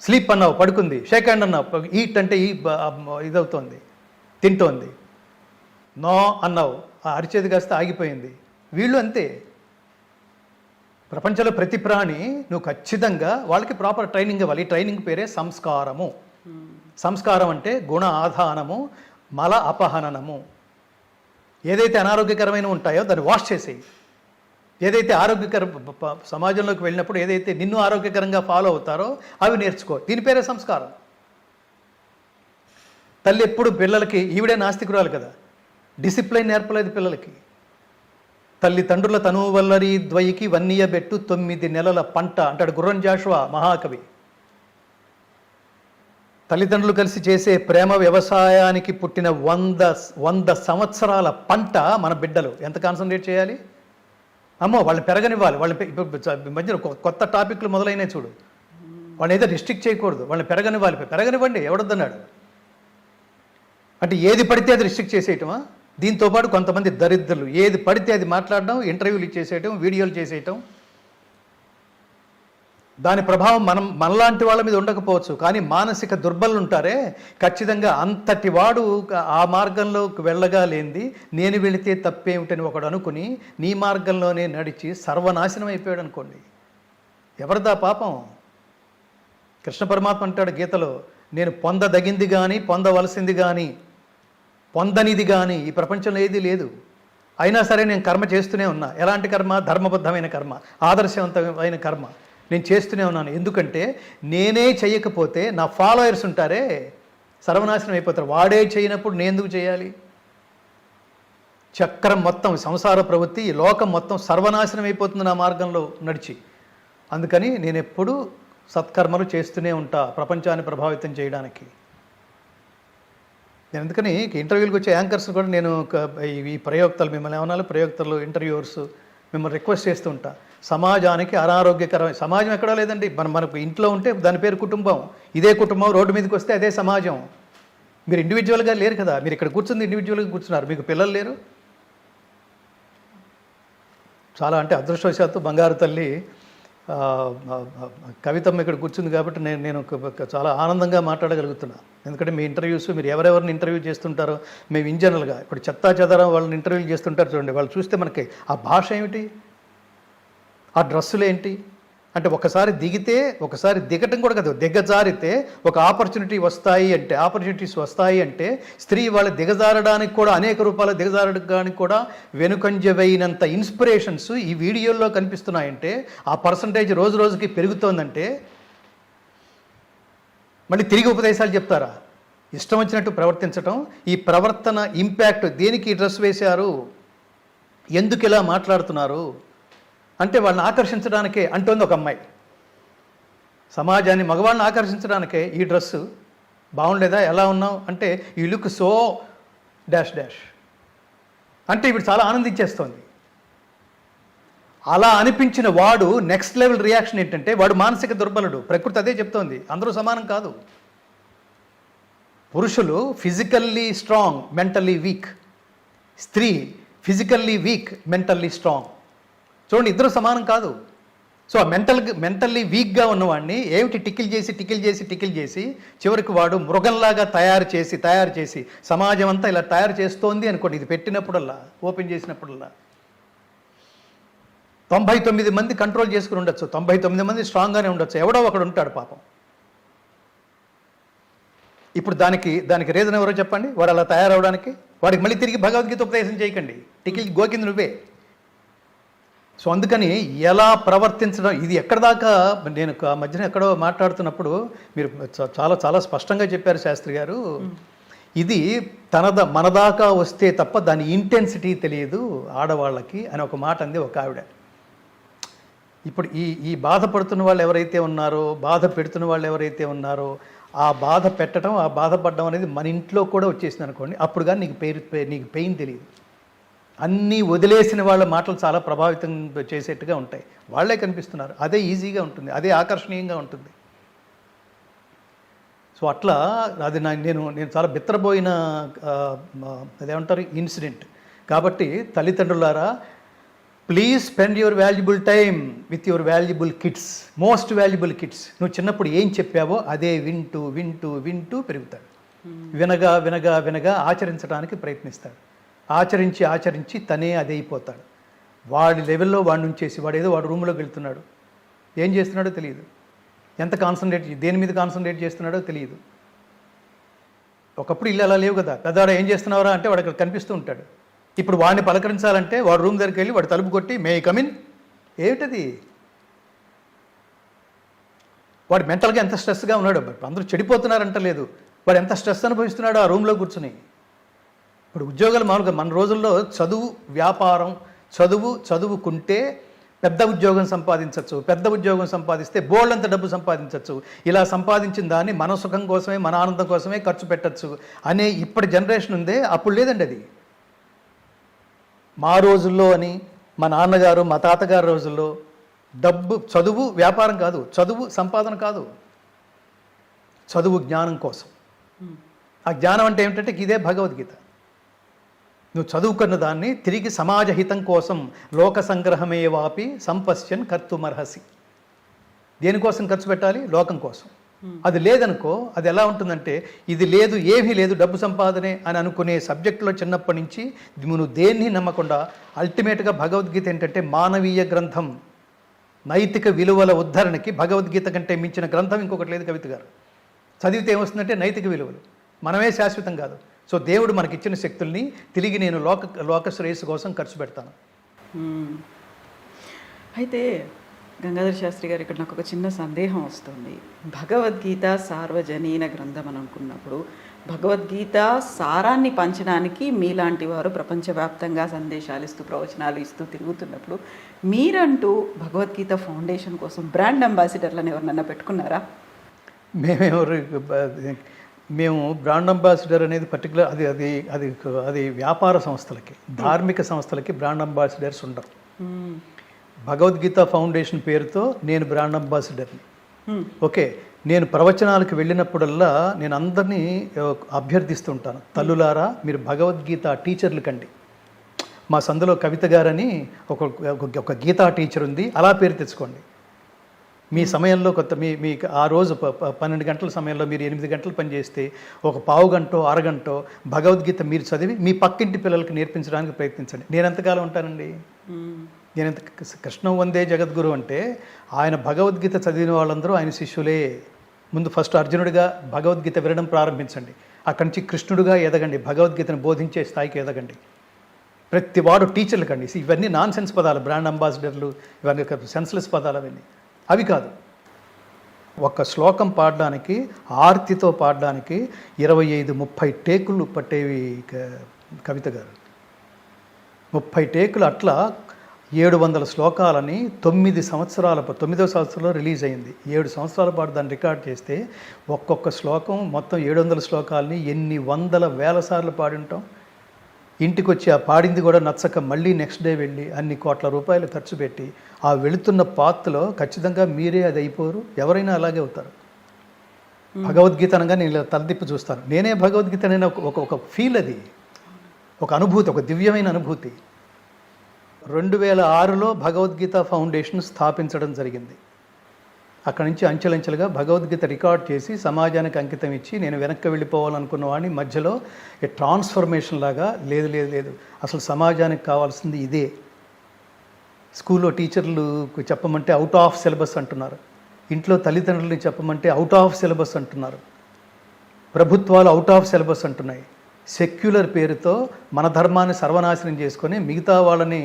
స్లీప్ అన్నావు, పడుకుంది. షేక్ హ్యాండ్ అన్నావు, ఈట్ అంటే ఇదవుతోంది, తింటోంది. నో అన్నావు, అరిచేది కాస్త ఆగిపోయింది. వీళ్ళు అంతే. ప్రపంచంలో ప్రతి ప్రాణి నువ్వు ఖచ్చితంగా వాళ్ళకి ప్రాపర్ ట్రైనింగ్ ఇవ్వాలి. ఈ ట్రైనింగ్ పేరే సంస్కారము. సంస్కారం అంటే గుణ ఆధానము, మల అపహననము. ఏదైతే అనారోగ్యకరమైన ఉంటాయో దాన్ని వాష్ చేసేయి. ఏదైతే ఆరోగ్యకర సమాజంలోకి వెళ్ళినప్పుడు ఏదైతే నిన్ను ఆరోగ్యకరంగా ఫాలో అవుతారో అవి నేర్చుకో. దీని పేరే సంస్కారం. తల్లి ఎప్పుడు పిల్లలకి, ఈవిడే నాస్తికురాలు కదా, డిసిప్లైన్ నేర్పలేదు పిల్లలకి. తల్లిదండ్రుల తనువు వల్లరి ద్వయికి వన్నీయబెట్టు 9 నెలల పంట అంటాడు గుర్రం జాషువా మహాకవి. తల్లిదండ్రులు కలిసి చేసే ప్రేమ వ్యవసాయానికి పుట్టిన 100 సంవత్సరాల పంట మన బిడ్డలు. ఎంత కాన్సన్ట్రేట్ చేయాలి? అమ్మో వాళ్ళని పెరగనివ్వాలి. వాళ్ళని మధ్యన కొత్త టాపిక్లు మొదలైనవి చూడు. వాళ్ళని ఏదో రిస్ట్రిక్ట్ చేయకూడదు, వాళ్ళని పెరగనివ్వాలి. పెరగనివ్వండి, ఎవడొద్దన్నాడు? అంటే ఏది పడితే అది రిస్ట్రిక్ట్ చేసేయటమా? దీంతోపాటు కొంతమంది దరిద్రులు ఏది పడితే అది మాట్లాడడం, ఇంటర్వ్యూలు చేసేయటం, వీడియోలు చేసేయటం. దాని ప్రభావం మనలాంటి వాళ్ళ మీద ఉండకపోవచ్చు, కానీ మానసిక దుర్బలు ఉంటారే, ఖచ్చితంగా అంతటి వాడు ఆ మార్గంలోకి వెళ్ళగా లేనిది నేను వెళితే తప్పేమిటని ఒకడు అనుకుని నీ మార్గంలోనే నడిచి సర్వనాశనం అయిపోయాడు అనుకోండి. ఎవరిదా పాపం? కృష్ణ పరమాత్మ అంటాడు గీతలో, నేను పొందదగింది కానీ పొందవలసింది కానీ పొందనిది కానీ ఈ ప్రపంచంలో ఏదీ లేదు. అయినా సరే నేను కర్మ చేస్తూనే ఉన్నా. ఎలాంటి కర్మ? ధర్మబద్ధమైన కర్మ, ఆదర్శవంతమైన కర్మ నేను చేస్తూనే ఉన్నాను. ఎందుకంటే నేనే చేయకపోతే నా ఫాలోయర్స్ ఉంటారే సర్వనాశనం అయిపోతారు. వాడే చేయనప్పుడు నేను ఎందుకు చేయాలి? చక్రం మొత్తం, సంసార ప్రవృత్తి, ఈ లోకం మొత్తం సర్వనాశనం అయిపోతుంది నా మార్గంలో నడిచి. అందుకని నేను ఎప్పుడూ సత్కర్మలు చేస్తూనే ఉంటా ప్రపంచాన్ని ప్రభావితం చేయడానికి. నేను అందుకని ఇంటర్వ్యూలకు వచ్చే యాంకర్స్ కూడా నేను ఈ ప్రయోక్తలు, మిమ్మల్ని ఏమన్నా ప్రయోక్తలు, ఇంటర్వ్యూవర్స్ మిమ్మల్ని రిక్వెస్ట్ చేస్తూ ఉంటా. సమాజానికి అనారోగ్యకరమైన సమాజం ఎక్కడో లేదండి. మనకు ఇంట్లో ఉంటే దాని పేరు కుటుంబం. ఇదే కుటుంబం రోడ్డు మీదకి వస్తే అదే సమాజం. మీరు ఇండివిజువల్గా లేరు కదా, మీరు ఇక్కడ కూర్చుంది ఇండివిజువల్గా కూర్చున్నారు, మీకు పిల్లలు లేరు. చాలా అంటే అదృష్టవశాత్తు బంగారు తల్లి కవితమ్మ ఇక్కడ కూర్చుంది కాబట్టి నేను చాలా ఆనందంగా మాట్లాడగలుగుతున్నా. ఎందుకంటే మీ ఇంటర్వ్యూస్, మీరు ఎవరెవరిని ఇంటర్వ్యూ చేస్తుంటారో, మేము ఇన్ జనరల్గా ఇప్పుడు చెత్తా చెదరం వాళ్ళని ఇంటర్వ్యూలు చేస్తుంటారు చూడండి. వాళ్ళు చూస్తే మనకి ఆ భాష ఏమిటి, ఆ డ్రెస్సులు ఏంటి అంటే, ఒకసారి దిగితే, ఒకసారి దిగటం కూడా కదా, దిగజారితే ఒక ఆపర్చునిటీస్ వస్తాయి అంటే స్త్రీ వాళ్ళు దిగజారడానికి కూడా, అనేక రూపాయలు దిగజారడానికి కూడా వెనుకంజవైనంత ఇన్స్పిరేషన్స్ ఈ వీడియోల్లో కనిపిస్తున్నాయంటే, ఆ పర్సంటేజ్ రోజు రోజుకి పెరుగుతోందంటే మళ్ళీ తిరిగి ఉపదేశాలు చెప్తారా? ఇష్టం వచ్చినట్టు ప్రవర్తించటం. ఈ ప్రవర్తన ఇంపాక్ట్ దేనికి డ్రెస్ వేశారు, ఎందుకు ఇలా మాట్లాడుతున్నారు అంటే వాళ్ళని ఆకర్షించడానికే అంటోంది ఒక అమ్మాయి. సమాజాన్ని, మగవాళ్ళని ఆకర్షించడానికే ఈ డ్రెస్సు బాగుండేదా, ఎలా ఉన్నావు అంటే ఈ లుక్ సో డాష్ డాష్ అంటే ఇప్పుడు చాలా ఆనందించేస్తోంది. అలా అనిపించిన వాడు నెక్స్ట్ లెవెల్ రియాక్షన్ ఏంటంటే వాడు మానసిక దుర్బలుడు. ప్రకృతి అదే చెప్తోంది, అందరూ సమానం కాదు. పురుషులు ఫిజికల్లీ స్ట్రాంగ్, మెంటల్లీ వీక్. స్త్రీ ఫిజికల్లీ వీక్, మెంటల్లీ స్ట్రాంగ్. చూడండి, ఇద్దరు సమానం కాదు. సో ఆ మెంటల్లీ వీక్గా ఉన్నవాడిని ఏమిటి టికిల్ చేసి చివరికి వాడు మృగంలాగా తయారు చేసి సమాజం అంతా ఇలా తయారు చేస్తోంది అనుకోండి. ఇది పెట్టినప్పుడల్లా, ఓపెన్ చేసినప్పుడల్లా 99 మంది కంట్రోల్ చేసుకుని ఉండొచ్చు, 99 మంది స్ట్రాంగ్గానే ఉండొచ్చు, ఎవడో ఒకడు ఉంటాడు పాపం. ఇప్పుడు దానికి రీజన్ ఎవరో చెప్పండి? వాడు అలా తయారవడానికి. వాడికి మళ్ళీ తిరిగి భగవద్గీత ఉపదేశం చేయకండి, టికిల్ గోకింది నువ్వే. సో అందుకని ఎలా ప్రవర్తించడం, ఇది ఎక్కడ దాకా, నేను మధ్యన ఎక్కడో మాట్లాడుతున్నప్పుడు మీరు చాలా చాలా స్పష్టంగా చెప్పారు శాస్త్రి గారు. ఇది మన దాకా వస్తే తప్ప దాని ఇంటెన్సిటీ తెలియదు ఆడవాళ్ళకి అని ఒక మాట అంది ఒక ఆవిడ. ఇప్పుడు ఈ బాధపడుతున్న వాళ్ళు ఎవరైతే ఉన్నారో, బాధ పెడుతున్న వాళ్ళు ఎవరైతే ఉన్నారో, ఆ బాధ పెట్టడం, ఆ బాధపడడం అనేది మన ఇంట్లో కూడా వచ్చేసింది అనుకోండి, అప్పుడు కానీ నీకు పెయిన్ తెలియదు. అన్నీ వదిలేసిన వాళ్ళ మాటలు చాలా ప్రభావితం చేసేట్టుగా ఉంటాయి. వాళ్ళే కనిపిస్తున్నారు, అదే ఈజీగా ఉంటుంది, అదే ఆకర్షణీయంగా ఉంటుంది. సో అట్లా అది నేను చాలా బిత్తరపోయిన అదేమంటారు ఇన్సిడెంట్. కాబట్టి తల్లిదండ్రులారా, please spend your valuable time with your valuable kids, most valuable kids. నువ్వు చిన్నప్పుడు ఏం చెప్పావో అదే వింటూ పెరుగుతాడు. వినగా ఆచరించడానికి ప్రయత్నిస్తాడు. ఆచరించి తనే అదే అయిపోతాడు. వాడి లెవెల్లో వాడిని ఉంచేసి వాడు రూమ్లోకి వెళ్తున్నాడు, ఏం చేస్తున్నాడో తెలియదు, దేని మీద కాన్సన్ట్రేట్ చేస్తున్నాడో తెలియదు. ఒకప్పుడు ఇల్లు అలా లేవు కదా, పెద్దవాడు ఏం చేస్తున్నావురా అంటే వాడు అక్కడ కనిపిస్తూ ఉంటాడు. ఇప్పుడు వాడిని పలకరించాలంటే వాడు రూమ్ దగ్గరికి వెళ్ళి వాడు తలుపు కొట్టి మే కమిన్, ఏమిటది? వాడు మెంటల్గా ఎంత స్ట్రెస్గా ఉన్నాడు. అందరూ చెడిపోతున్నారంట లేదు, వాడు ఎంత స్ట్రెస్ అనుభవిస్తున్నాడో ఆ రూమ్లో కూర్చుని. ఇప్పుడు ఉద్యోగాలు మామూలుగా మన రోజుల్లో చదువు, వ్యాపారం, చదువుకుంటే పెద్ద ఉద్యోగం సంపాదించవచ్చు, పెద్ద ఉద్యోగం సంపాదిస్తే బోల్డంత డబ్బు సంపాదించవచ్చు, ఇలా సంపాదించిన దాన్ని మన సుఖం కోసమే, మన ఆనందం కోసమే ఖర్చు పెట్టచ్చు అనే ఇప్పటి జనరేషన్ ఉందే. అప్పుడు లేదండి అది. మా రోజుల్లో అని, మా నాన్నగారు మా తాతగారి రోజుల్లో చదువు వ్యాపారం కాదు, చదువు సంపాదన కాదు, చదువు జ్ఞానం కోసం. ఆ జ్ఞానం అంటే ఏమిటంటే ఇదే భగవద్గీత. నువ్వు చదువుకున్న దాన్ని తిరిగి సమాజహితం కోసం లోక సంగ్రహమే వాపి సంపశ్యన్ కర్తుమర్హసి. దేనికోసం ఖర్చు పెట్టాలి? లోకం కోసం. అది లేదనుకో, అది ఎలా ఉంటుందంటే ఇది లేదు, ఏమీ లేదు, డబ్బు సంపాదనే అని అనుకునే సబ్జెక్టులో చిన్నప్పటి నుంచి నువ్వు దేన్ని నమ్మకుండా అల్టిమేట్గా భగవద్గీత ఏంటంటే మానవీయ గ్రంథం, నైతిక విలువల ఉద్ధరణకి భగవద్గీత కంటే మించిన గ్రంథం ఇంకొకటి లేదు కవిత గారు. చదివితే ఏమొస్తుందంటే నైతిక విలువలు, మనమే శాశ్వతం కాదు. సో దేవుడు మనకిచ్చిన శక్తుల్ని తిరిగి నేను లోక శ్రేయస్సు కోసం ఖర్చు పెడతాను. అయితే గంగాధర శాస్త్రి గారు, ఇక్కడ నాకు ఒక చిన్న సందేహం వస్తుంది. భగవద్గీత సార్వజనీన గ్రంథం అని అనుకున్నప్పుడు భగవద్గీత సారాన్ని పంచడానికి మీలాంటి వారు ప్రపంచవ్యాప్తంగా సందేశాలు ఇస్తూ, ప్రవచనాలు ఇస్తూ తిరుగుతున్నప్పుడు మీరంటూ భగవద్గీత ఫౌండేషన్ కోసం బ్రాండ్ అంబాసిడర్లను ఎవరినన్నా పెట్టుకున్నారా? మేము బ్రాండ్ అంబాసిడర్ అనేది పర్టికులర్ అది వ్యాపార సంస్థలకి, ధార్మిక సంస్థలకి బ్రాండ్ అంబాసిడర్స్ ఉండరు. భగవద్గీత ఫౌండేషన్ పేరుతో నేను బ్రాండ్ అంబాసిడర్ని. ఓకే, నేను ప్రవచనాలకు వెళ్ళినప్పుడల్లా నేను అందరినీ అభ్యర్థిస్తుంటాను, తల్లులారా మీరు భగవద్గీత టీచర్లు కండి. మా సందులో కవిత గారని ఒక గీతా టీచర్ ఉంది, అలా పేరు తెచ్చుకోండి. మీ సమయంలో మీ ఆ రోజు 12 గంటల సమయంలో మీరు 8 గంటలు పనిచేస్తే ఒక పావు గంటో అరగంటో భగవద్గీత మీరు చదివి మీ పక్కింటి పిల్లలకి నేర్పించడానికి ప్రయత్నించండి. నేను ఎంతకాలం ఉంటానండి? నేను కృష్ణం వందే జగద్గురు అంటే ఆయన భగవద్గీత చదివిన వాళ్ళందరూ ఆయన శిష్యులే. ముందు ఫస్ట్ అర్జునుడిగా భగవద్గీత వినడం ప్రారంభించండి, అక్కడి నుంచి కృష్ణుడిగా ఎదగండి, భగవద్గీతను బోధించే స్థాయికి ఎదగండి. ప్రతి వాడు టీచర్లు కండి. ఇవన్నీ నాన్ సెన్స్ పదాలు, బ్రాండ్ అంబాసిడర్లు ఇవన్నీ సెన్స్లెస్ పదాలు, అవన్నీ అవి కాదు. ఒక శ్లోకం పాడడానికి, ఆర్తితో పాడడానికి 25-30 టేకులు పట్టేవి కవిత గారు. 30 టేకులు. అట్లా 700 శ్లోకాలని 9వ సంవత్సరంలో రిలీజ్ అయింది. 7 సంవత్సరాల పాటు దాన్ని రికార్డ్ చేస్తే ఒక్కొక్క శ్లోకం మొత్తం 700 శ్లోకాలని ఎన్ని వందల వేల సార్లు పాడి ఉంటాం. ఇంటికి వచ్చి ఆ పాడింది కూడా నచ్చక మళ్ళీ నెక్స్ట్ డే వెళ్ళి అన్ని కోట్ల రూపాయలు ఖర్చు పెట్టి ఆ వెళుతున్న పాత్లో ఖచ్చితంగా మీరే అది అయిపోరు, ఎవరైనా అలాగే అవుతారు. భగవద్గీత అనగా నేను ఇలా తలదిప్పి చూస్తాను. నేనే భగవద్గీత అనే ఒక ఫీల్, అది ఒక అనుభూతి, ఒక దివ్యమైన అనుభూతి. 2006లో భగవద్గీత ఫౌండేషన్ స్థాపించడం జరిగింది. అక్కడి నుంచి అంచెలంచెలుగా భగవద్గీత రికార్డ్ చేసి సమాజానికి అంకితం ఇచ్చి నేను వెనక్కి వెళ్ళిపోవాలనుకున్న వాడిని మధ్యలో ఏ ట్రాన్స్ఫర్మేషన్ లాగా లేదు అసలు సమాజానికి కావాల్సింది ఇదే. స్కూల్లో టీచర్లు చెప్పమంటే అవుట్ ఆఫ్ సిలబస్ అంటున్నారు, ఇంట్లో తల్లిదండ్రులని చెప్పమంటే అవుట్ ఆఫ్ సిలబస్ అంటున్నారు, ప్రభుత్వాలు అవుట్ ఆఫ్ సిలబస్ అంటున్నాయి. సెక్యులర్ పేరుతో మన ధర్మాన్ని సర్వనాశనం చేసుకొని మిగతా వాళ్ళని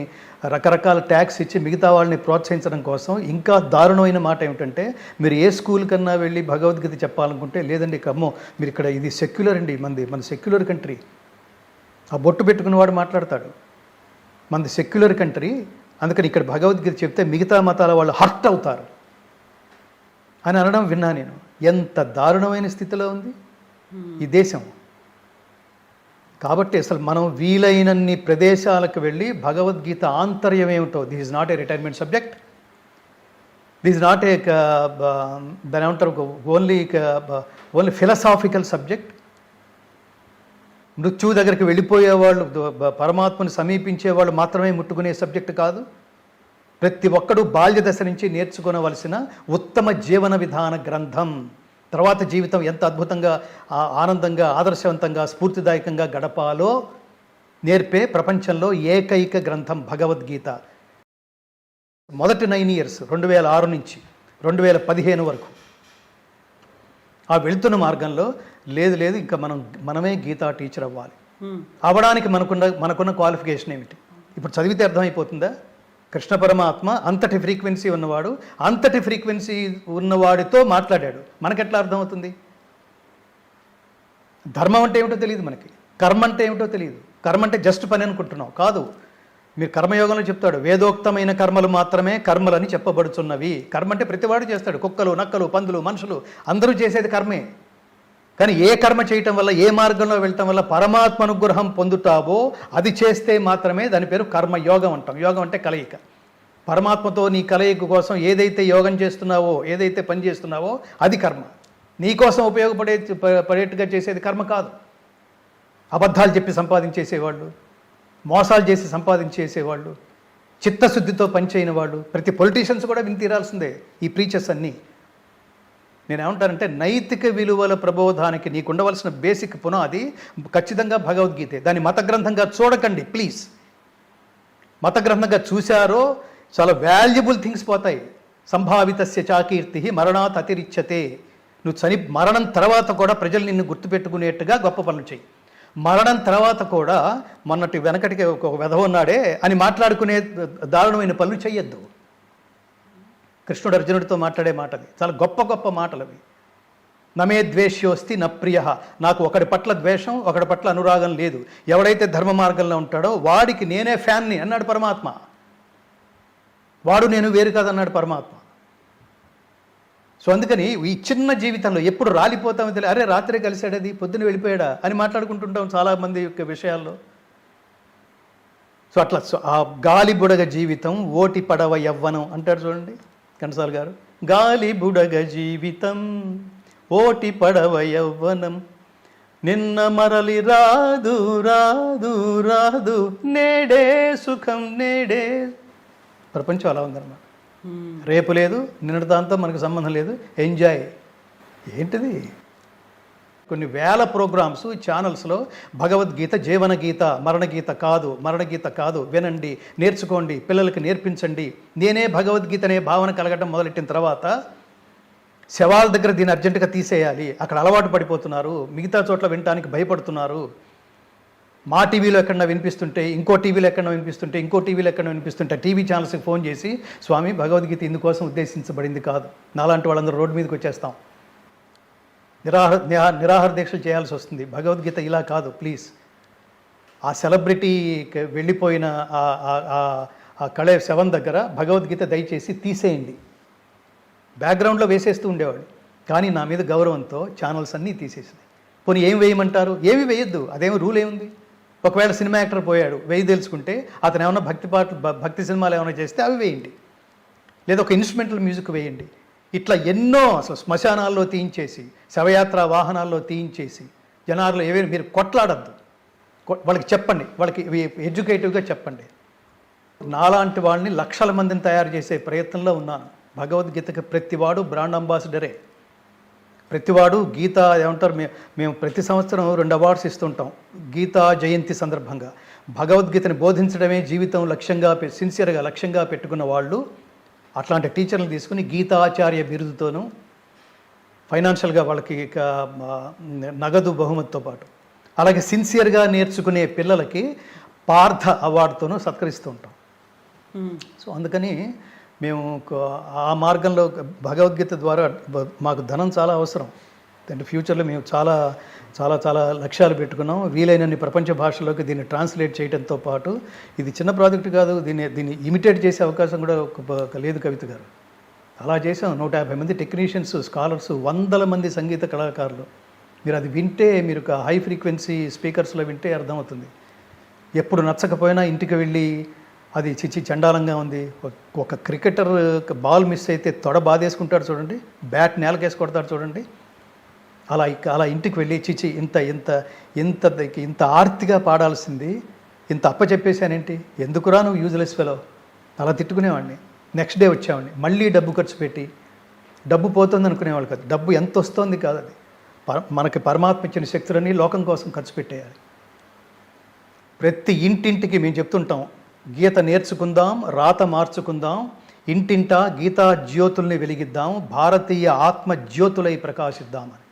రకరకాల ట్యాక్స్ ఇచ్చి మిగతా వాళ్ళని ప్రోత్సహించడం కోసం ఇంకా దారుణమైన మాట ఏమిటంటే, మీరు ఏ స్కూల్ కన్నా వెళ్ళి భగవద్గీత చెప్పాలనుకుంటే లేదండి కమ్మో మీరు ఇక్కడ ఇది సెక్యులర్ అండి, మన సెక్యులర్ కంట్రీ. ఆ బొట్టు పెట్టుకున్నవాడు మాట్లాడతాడు మనది సెక్యులర్ కంట్రీ, అందుకని ఇక్కడ భగవద్గీత చెప్తే మిగతా మతాల వాళ్ళు హర్ట్ అవుతారు అని అనడం విన్నా నేను. ఎంత దారుణమైన స్థితిలో ఉంది ఈ దేశం. కాబట్టి అసలు మనం వీలైనన్ని ప్రదేశాలకు వెళ్ళి భగవద్గీత ఆంతర్యం ఏమిటో, this is not a retirement subject, this is not a దాని ఏమంటారు ఓన్లీ ఫిలసాఫికల్ సబ్జెక్ట్. మృత్యువు దగ్గరికి వెళ్ళిపోయేవాళ్ళు, పరమాత్మను సమీపించేవాళ్ళు మాత్రమే ముట్టుకునే సబ్జెక్ట్ కాదు. ప్రతి ఒక్కడూ బాల్య దశ నుంచి నేర్చుకోవలసిన ఉత్తమ జీవన విధాన గ్రంథం. తర్వాత జీవితం ఎంత అద్భుతంగా, ఆనందంగా, ఆదర్శవంతంగా, స్ఫూర్తిదాయకంగా గడపాలో నేర్పే ప్రపంచంలో ఏకైక గ్రంథం భగవద్గీత. మొదటి 9 years 2006 నుంచి 2015 వరకు ఆ వెళుతున్న మార్గంలో లేదు ఇంకా మనమే గీతా టీచర్ అవ్వాలి. అవ్వడానికి మనకున్న క్వాలిఫికేషన్ ఏమిటి? ఇప్పుడు చదివితే అర్థమైపోతుందా? కృష్ణ పరమాత్మ అంతటి ఫ్రీక్వెన్సీ ఉన్నవాడు, అంతటి ఫ్రీక్వెన్సీ ఉన్నవాడితో మాట్లాడాడు. మనకెట్లా అర్థమవుతుంది? ధర్మం అంటే ఏమిటో తెలియదు మనకి, కర్మ అంటే ఏమిటో తెలియదు. కర్మ అంటే జస్ట్ పని అనుకుంటున్నాం, కాదు. మీరు కర్మయోగంలో చెప్తాడు, వేదోక్తమైన కర్మలు మాత్రమే కర్మలని చెప్పబడుచున్నవి. కర్మ అంటే ప్రతివాడు చేస్తాడు, కుక్కలు, నక్కలు, పందులు, మనుషులు అందరూ చేసేది కర్మే. కానీ ఏ కర్మ చేయటం వల్ల, ఏ మార్గంలో వెళ్ళటం వల్ల పరమాత్మ అనుగ్రహం పొందుతావో అది చేస్తే మాత్రమే దాని పేరు కర్మయోగం అంటాం. యోగం అంటే కలయిక. పరమాత్మతో నీ కలయిక కోసం ఏదైతే యోగం చేస్తున్నావో, ఏదైతే పని చేస్తున్నావో అది కర్మ. నీకోసం పడేట్టుగా చేసేది కర్మ కాదు. అబద్ధాలు చెప్పి సంపాదించేసేవాళ్ళు, మోసాలు చేసి సంపాదించేసేవాళ్ళు, చిత్తశుద్ధితో పనిచేయని వాళ్ళు, ప్రతి పొలిటీషియన్స్ కూడా విని తీరాల్సిందే ఈ ప్రీచర్స్ అన్నీ. నేనేమంటానంటే నైతిక విలువల ప్రబోధానికి నీకు ఉండవలసిన బేసిక్ పునాది ఖచ్చితంగా భగవద్గీతే. దాన్ని మత గ్రంథంగా చూడకండి ప్లీజ్. మత గ్రంథంగా చూశారో చాలా వాల్యుబుల్ థింగ్స్ పోతాయి. సంభావితస్య చాకీర్తి మరణాత్ అతిరిచ్యతే. నువ్వు మరణం తర్వాత కూడా ప్రజలు నిన్ను గుర్తుపెట్టుకునేట్టుగా గొప్ప పనులు చేయి. మరణం తర్వాత కూడా మొన్నటి వెనకటికి ఒక వెధవ ఉన్నాడే అని మాట్లాడుకునే దారుణమైన పనులు చెయ్యొద్దు. కృష్ణుడు అర్జునుడితో మాట్లాడే మాటది, చాలా గొప్ప మాటలు అవి. నమే ద్వేష్యోస్తి న ప్రియ. నాకు ఒకడి పట్ల ద్వేషం, ఒకడి పట్ల అనురాగం లేదు. ఎవడైతే ధర్మ మార్గంలో ఉంటాడో వాడికి నేనే ఫ్యాన్ని అన్నాడు పరమాత్మ. వాడు నేను వేరు కాదన్నాడు పరమాత్మ. సో అందుకని ఈ చిన్న జీవితంలో ఎప్పుడు రాలిపోతామో తెలియదు. అరే రాత్రే కలిసాడది, పొద్దున వెళ్ళిపోయాడా అని మాట్లాడుకుంటుంటాం చాలామంది యొక్క విషయాల్లో. సో అట్లా ఆ గాలి బుడగ జీవితం, ఓటి పడవ యవ్వనం అంటారు చూడండి ఘంటసాల గారు. గాలి బుడగ జీవితం, ఓటి పడవ యవ్వనం, నిన్న మరలి రాదు రాదు రాదు, నేడే సుఖం నేడే. ప్రపంచం అలా ఉందన్నమాట. రేపు లేదు, నిన్నటి దాంతో మనకు సంబంధం లేదు, ఎంజాయ్. ఏంటిది? కొన్ని వేల ప్రోగ్రామ్స్ ఛానల్స్లో భగవద్గీత జీవనగీత, మరణగీత కాదు, వినండి, నేర్చుకోండి, పిల్లలకి నేర్పించండి. నేనే భగవద్గీత అనే భావన కలగడం మొదలెట్టిన తర్వాత శవాల దగ్గర దీన్ని అర్జెంటుగా తీసేయాలి, అక్కడ అలవాటు పడిపోతున్నారు, మిగతా చోట్ల వినటానికి భయపడుతున్నారు. మా టీవీలో ఎక్కడన్నా వినిపిస్తుంటే, ఇంకో టీవీలో ఎక్కడన్నా వినిపిస్తుంటే టీవీ ఛానల్స్కి ఫోన్ చేసి, స్వామి భగవద్గీత ఇందుకోసం ఉద్దేశించబడింది కాదు. నాలాంటి వాళ్ళందరూ రోడ్డు మీదకి వచ్చేస్తాం, నిరాహార దీక్షలు చేయాల్సి వస్తుంది. భగవద్గీత ఇలా కాదు ప్లీజ్. ఆ సెలబ్రిటీ వెళ్ళిపోయిన ఆ కళే శవం దగ్గర భగవద్గీత దయచేసి తీసేయండి. బ్యాక్గ్రౌండ్లో వేసేస్తూ ఉండేవాడు. కానీ నా మీద గౌరవంతో ఛానల్స్ అన్నీ తీసేసినాయి. పోనీ ఏం వేయమంటారు? ఏమి వేయొద్దు, అదేమి రూల్ ఏముంది? ఒకవేళ సినిమా యాక్టర్ పోయాడు, వెయ్యి తెలుసుకుంటే అతను ఏమైనా భక్తి సినిమాలు ఏమైనా చేస్తే అవి వేయండి, లేదా ఒక ఇన్స్ట్రుమెంటల్ మ్యూజిక్ వేయండి. ఇట్లా ఎన్నో అసలు శ్మశానాల్లో తీయించేసి, శవయాత్ర వాహనాల్లో తీయించేసి, జనాల్లో ఏవైనా మీరు కొట్లాడద్దు, వాళ్ళకి చెప్పండి, వాళ్ళకి ఎడ్యుకేటివ్గా చెప్పండి. నాలాంటి వాళ్ళని లక్షల మందిని తయారు చేసే ప్రయత్నంలో ఉన్నాను. భగవద్గీతకి ప్రతివాడు బ్రాండ్ అంబాసిడరే. ప్రతివాడు గీత ఏమంటారు, మేము ప్రతి సంవత్సరం 2 అవార్డ్స్ ఇస్తుంటాం గీతా జయంతి సందర్భంగా. భగవద్గీతని బోధించడమే జీవితం లక్ష్యంగా సిన్సియర్గా లక్ష్యంగా పెట్టుకున్న వాళ్ళు అట్లాంటి టీచర్లు తీసుకుని గీతాచార్య బిరుదుతోనూ ఫైనాన్షియల్గా వాళ్ళకి నగదు బహుమతితో పాటు, అలాగే సిన్సియర్గా నేర్చుకునే పిల్లలకి పార్థ అవార్డుతోనూ సత్కరిస్తూ ఉంటాం. సో అందుకని మేము ఆ మార్గంలో భగవద్గీత ద్వారా మాకు ధనం చాలా అవసరం. అంటే ఫ్యూచర్లో మేము చాలా చాలా చాలా లక్ష్యాలు పెట్టుకున్నాం. వీలైనన్ని ప్రపంచ భాషల్లోకి దీన్ని ట్రాన్స్లేట్ చేయడంతో పాటు ఇది చిన్న ప్రాజెక్టు కాదు, దీన్ని ఇమిటేట్ చేసే అవకాశం కూడా లేదు కవిత గారు. అలా చేసాం. 150 మంది టెక్నీషియన్స్, స్కాలర్స్, 100 మంది సంగీత కళాకారులు. మీరు అది వింటే, మీరు ఒక హై ఫ్రీక్వెన్సీ స్పీకర్స్లో వింటే అర్థమవుతుంది. ఎప్పుడు నచ్చకపోయినా ఇంటికి వెళ్ళి అది చిచ్చి చండాలంగా ఉంది, ఒక క్రికెటర్ బాల్ మిస్ అయితే తొడ బాధేసుకుంటాడు చూడండి, బ్యాట్ నేలకేసి కొడతాడు చూడండి, అలా ఇంటికి వెళ్ళి చిచి ఇంత ఇంత ఇంత ఇంత ఆర్తిగా పాడాల్సింది ఇంత అప్పచెప్పేశానేంటి, ఎందుకురా నువ్వు యూజ్లెస్ ఫెలో, అలా తిట్టుకునేవాడిని. నెక్స్ట్ డే వచ్చేవాడిని, మళ్ళీ డబ్బు ఖర్చు పెట్టి, డబ్బు పోతుంది అనుకునేవాళ్ళు కాదు, డబ్బు ఎంత వస్తుంది కాదు, అది మనకి పరమాత్మ ఇచ్చిన శక్తులన్నీ లోకం కోసం ఖర్చు పెట్టేయాలి. ప్రతి ఇంటింటికి మేము చెప్తుంటాం, గీత నేర్చుకుందాం, రాత మార్చుకుందాం, ఇంటింటా గీతా జ్యోతుల్ని వెలిగిద్దాం, భారతీయ ఆత్మ జ్యోతులై ప్రకాశిద్దామని.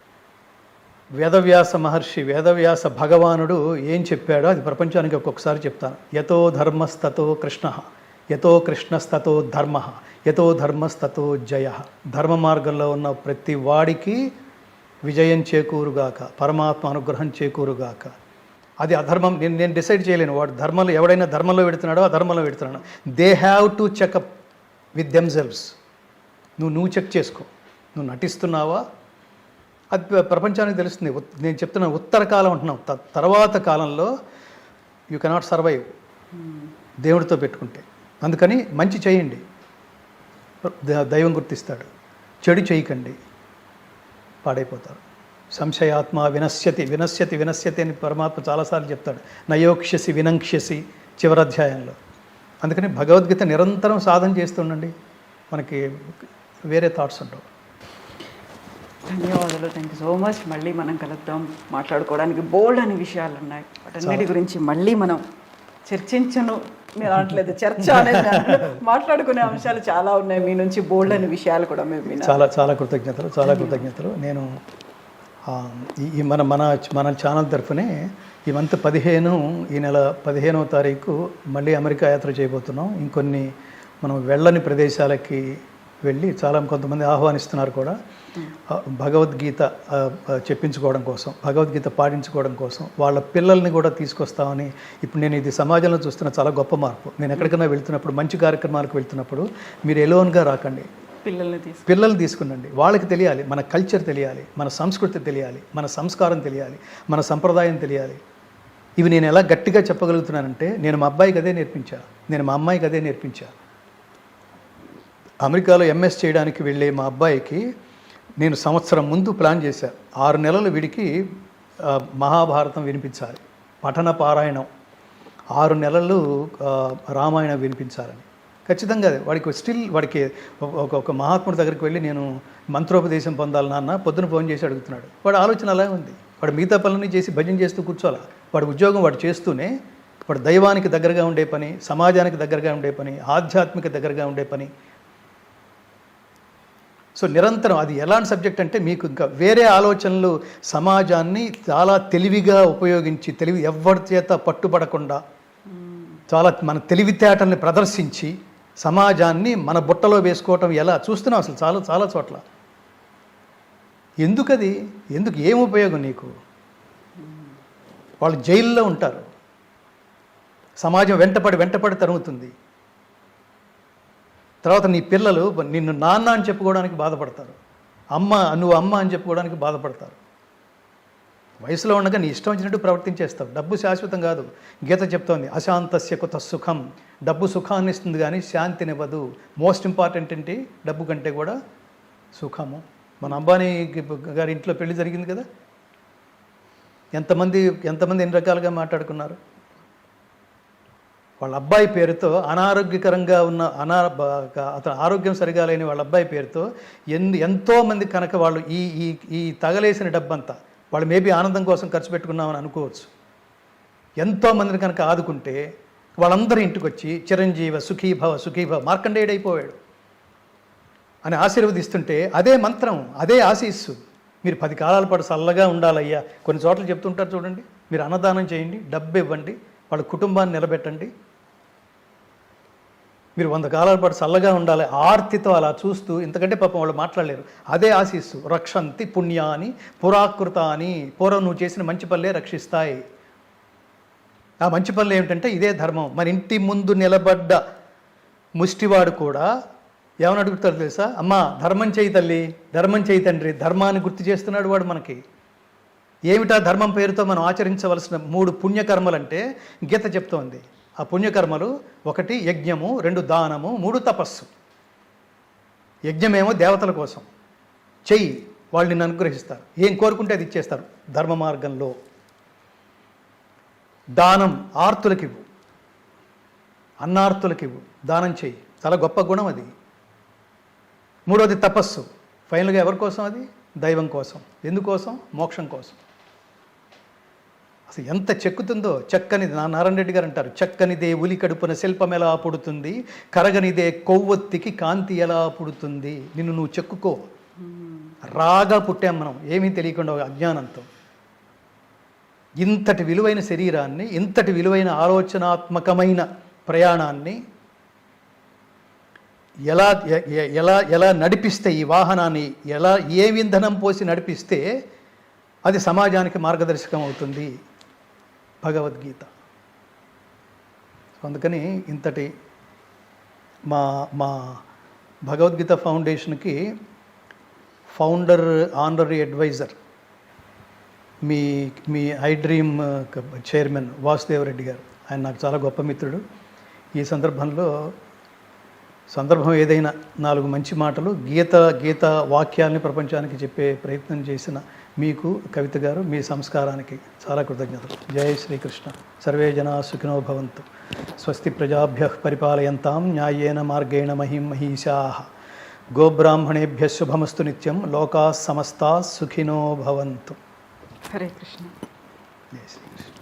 వేదవ్యాస మహర్షి, వేదవ్యాస భగవానుడు ఏం చెప్పాడో అది ప్రపంచానికి ఒక్కొక్కసారి చెప్తాను. యతో ధర్మస్తతో కృష్ణ, యతో కృష్ణస్తతో ధర్మ, యతో ధర్మస్తతో జయ. ధర్మ మార్గంలో ఉన్న ప్రతి వాడికి విజయం చేకూరుగాక, పరమాత్మ అనుగ్రహం చేకూరుగాక. అది అధర్మం నేను డిసైడ్ చేయలేను. వాడు ధర్మంలో, ఎవడైనా ధర్మంలో పెడుతున్నాడో అధర్మంలో పెడుతున్నాడు. They have to checkup with themselves. నువ్వు చెక్ చేసుకో, నువ్వు నటిస్తున్నావా, అది ప్రపంచానికి తెలుస్తుంది. నేను చెప్తున్నా, ఉత్తర కాలం అంటున్నాం, తర్వాత కాలంలో యూ కెనాట్ సర్వైవ్ దేవుడితో పెట్టుకుంటే. అందుకని మంచి చేయండి, దైవం గుర్తిస్తాడు. చెడు చేయకండి, పాడైపోతారు. సంశయాత్మ వినశ్యతి వినశ్యతి వినశ్యతి అని పరమాత్మ చాలాసార్లు చెప్తాడు. నయోక్ష్యసి వినంక్ష్యసి చివరి అధ్యాయంలో. అందుకని భగవద్గీత నిరంతరం సాధన చేస్తుండండి, మనకి వేరే థాట్స్ ఉంటావు. ధన్యవాదాలు, థ్యాంక్ యూ సో మచ్. మళ్ళీ మనం కలుద్దాం, మాట్లాడుకోవడానికి బోల్డ్ అనే విషయాలు ఉన్నాయి. వాటన్నిటి గురించి మళ్ళీ మనం చర్చించను, నేను అనట్లేదు, చర్చ అనేది మాట్లాడుకునే అంశాలు చాలా ఉన్నాయి. మీ నుంచి బోల్డ్ అనే విషయాలు కూడా మేము చాలా చాలా కృతజ్ఞతలు. నేను ఈ మన ఛానల్ తరఫునే ఈ మంత్ 15, ఈ నెల 15వ తారీఖు మళ్ళీ అమెరికా యాత్ర చేయబోతున్నాం. ఇంకొన్ని మనం వెళ్ళని ప్రదేశాలకి వెళ్ళి కొంతమంది ఆహ్వానిస్తున్నారు కూడా. భగవద్గీత చెప్పించుకోవడం కోసం, భగవద్గీత పాటించుకోవడం కోసం వాళ్ళ పిల్లల్ని కూడా తీసుకొస్తామని. ఇప్పుడు నేను ఇది సమాజంలో చూస్తున్న చాలా గొప్ప మార్పు. నేను ఎక్కడికైనా వెళ్తున్నప్పుడు, మంచి కార్యక్రమాలకు వెళ్తున్నప్పుడు మీరు ఎలోన్గా రాకండి, పిల్లల్ని తీసుకునండి. వాళ్ళకి తెలియాలి, మన కల్చర్ తెలియాలి, మన సంస్కృతి తెలియాలి, మన సంస్కారం తెలియాలి, మన సంప్రదాయం తెలియాలి. ఇవి నేను ఎలా గట్టిగా చెప్పగలుగుతున్నానంటే, నేను మా అబ్బాయికి అదే నేర్పించా, నేను మా అమ్మాయికి అదే నేర్పించా. అమెరికాలో ఎంఎస్ చేయడానికి వెళ్ళే మా అబ్బాయికి నేను సంవత్సరం ముందు ప్లాన్ చేశాను. 6 నెలలు వీడికి మహాభారతం వినిపించాలి, పఠన పారాయణం, 6 నెలలు రామాయణం వినిపించాలని. ఖచ్చితంగా వాడికి ఒక మహాత్ముడి దగ్గరికి వెళ్ళి నేను మంత్రోపదేశం పొందాలి నాన్న, పొద్దున ఫోన్ చేసి అడుగుతున్నాడు. వాడు ఆలోచన అలాగే ఉంది. వాడు మిగతా పనులన్నీ చేసి భజన చేస్తూ కూర్చోాలా. వాడి ఉద్యోగం వాడు చేస్తూనే వాడు దైవానికి దగ్గరగా ఉండే పని, సమాజానికి దగ్గరగా ఉండే పని, ఆధ్యాత్మిక దగ్గరగా ఉండే పని. సో నిరంతరం అది ఎలాంటి సబ్జెక్ట్ అంటే, మీకు ఇంకా వేరే ఆలోచనలు, సమాజాన్ని చాలా తెలివిగా ఉపయోగించి, ఎవరి చేత పట్టుబడకుండా చాలా మన తెలివితేటల్ని ప్రదర్శించి సమాజాన్ని మన బుట్టలో వేసుకోవటం ఎలా చూస్తున్నాం అసలు చాలా చోట్ల. ఎందుకు ఏం ఉపయోగం నీకు? వాళ్ళు జైల్లో ఉంటారు, సమాజం వెంటపడి తరుముతుంది. తర్వాత నీ పిల్లలు నిన్ను నాన్న అని చెప్పుకోవడానికి బాధపడతారు, నువ్వు అమ్మ అని చెప్పుకోవడానికి బాధపడతారు. వయసులో ఉండగా నీ ఇష్టం వచ్చినట్టు ప్రవర్తించేస్తావు. డబ్బు శాశ్వతం కాదు. గీత చెప్తోంది అశాంతస్య కుత సుఖం. డబ్బు సుఖాన్ని ఇస్తుంది కానీ శాంతినివ్వదు. మోస్ట్ ఇంపార్టెంట్ ఏంటి? డబ్బు కంటే కూడా సుఖము. మన అంబానీ గారి ఇంట్లో పెళ్లి జరిగింది కదా, ఎంతమంది ఎన్ని రకాలుగా మాట్లాడుకున్నారు. వాళ్ళ అబ్బాయి పేరుతో అనారోగ్యకరంగా ఉన్న అతను ఆరోగ్యం సరిగా లేని వాళ్ళ అబ్బాయి పేరుతో ఎంతోమంది కనుక వాళ్ళు ఈ తగలేసిన డబ్బంతా వాళ్ళు మేబీ ఆనందం కోసం ఖర్చు పెట్టుకున్నామని అనుకోవచ్చు. ఎంతోమందిని కనుక ఆదుకుంటే వాళ్ళందరూ ఇంటికి వచ్చి చిరంజీవ సుఖీభవ మార్కండేయుడైపోయాడు అని ఆశీర్వదిస్తుంటే అదే మంత్రం, అదే ఆశీస్సు. మీరు 10 కాలాల పాటు చల్లగా ఉండాలయ్యా. కొన్ని చోట్ల చెప్తుంటారు చూడండి, మీరు అన్నదానం చేయండి, డబ్బు ఇవ్వండి, వాళ్ళ కుటుంబాన్ని నిలబెట్టండి, మీరు 100 కాలాల పాటు చల్లగా ఉండాలి. ఆర్తితో అలా చూస్తూ, ఇంతకంటే పాపం వాళ్ళు మాట్లాడలేరు. అదే ఆశీస్సు. రక్షంతి పుణ్యాని పురాకృతాని. పూర్వం నువ్వు చేసిన మంచి పనులే రక్షిస్తాయి. ఆ మంచి పనులు ఏమిటంటే ఇదే ధర్మం. మన ఇంటి ముందు నిలబడ్డ ముష్టివాడు కూడా ఏమని అడుగుతాడు తెలుసా? అమ్మా ధర్మం చేయి తల్లి, ధర్మం చేయి తండ్రి. ధర్మాన్ని గుర్తు చేస్తున్నాడు వాడు మనకి. ఏమిటా ధర్మం పేరుతో మనం ఆచరించవలసిన 3 పుణ్యకర్మలంటే గీత చెప్తోంది. ఆ పుణ్యకర్మలు 1 యజ్ఞము, 2 దానము, 3 తపస్సు. యజ్ఞమేమో దేవతల కోసం చెయ్యి, వాళ్ళు నిన్ను అనుగ్రహిస్తారు. ఏం కోరుకుంటే అది ఇచ్చేస్తారు ధర్మ మార్గంలో. దానం ఆర్తులకివ్వు, అన్నార్తులకివ్వు, దానం చెయ్యి. చాలా గొప్ప గుణం అది. 3వది తపస్సు. ఫైనల్గా ఎవరి కోసం? అది దైవం కోసం. ఎందుకోసం? మోక్షం కోసం. అసలు ఎంత చెక్కుతుందో. చక్కనిది నారాయణ రెడ్డి గారు అంటారు, చక్కనిదే ఉలి కడుపున శిల్పం ఎలా పుడుతుంది, కరగనిదే కొవ్వొత్తికి కాంతి ఎలా పుడుతుంది. నిన్ను నువ్వు చెక్కుకో. రాగా పుట్టాం మనం, ఏమీ తెలియకుండా అజ్ఞానంతో. ఇంతటి విలువైన శరీరాన్ని, ఇంతటి విలువైన ఆలోచనాత్మకమైన ప్రయాణాన్ని ఎలా ఎలా ఎలా నడిపిస్తే, ఈ వాహనాన్ని ఎలా ఏ ఇంధనం పోసి నడిపిస్తే అది సమాజానికి మార్గదర్శకం అవుతుంది భగవద్గీత. అందుకని ఇంతటి మా భగవద్గీత ఫౌండేషన్కి ఫౌండర్ ఆనరీ అడ్వైజర్ మీ ఐ డ్రీమ్ చైర్మన్ వాసుదేవరెడ్డి గారు. ఆయన నాకు చాలా గొప్ప మిత్రుడు. ఈ సందర్భం ఏదైనా 4 మంచి మాటలు గీత వాక్యాలని ప్రపంచానికి చెప్పే ప్రయత్నం చేసిన మీకు కవిత గారు, మీ సంస్కారానికి చాలా కృతజ్ఞతలు. జై శ్రీకృష్ణ. సర్వే జనా సుఖినో భవంతు. స్వస్తి ప్రజాభ్యః పరిపాలయంతాం న్యాయేన మార్గేణ మహిషాః. గోబ్రాహ్మణేభ్యః శుభమస్తు నిత్యం. లోకాః సమస్తాః సుఖినో భవంతు. హరే కృష్ణ. జై శ్రీకృష్ణ.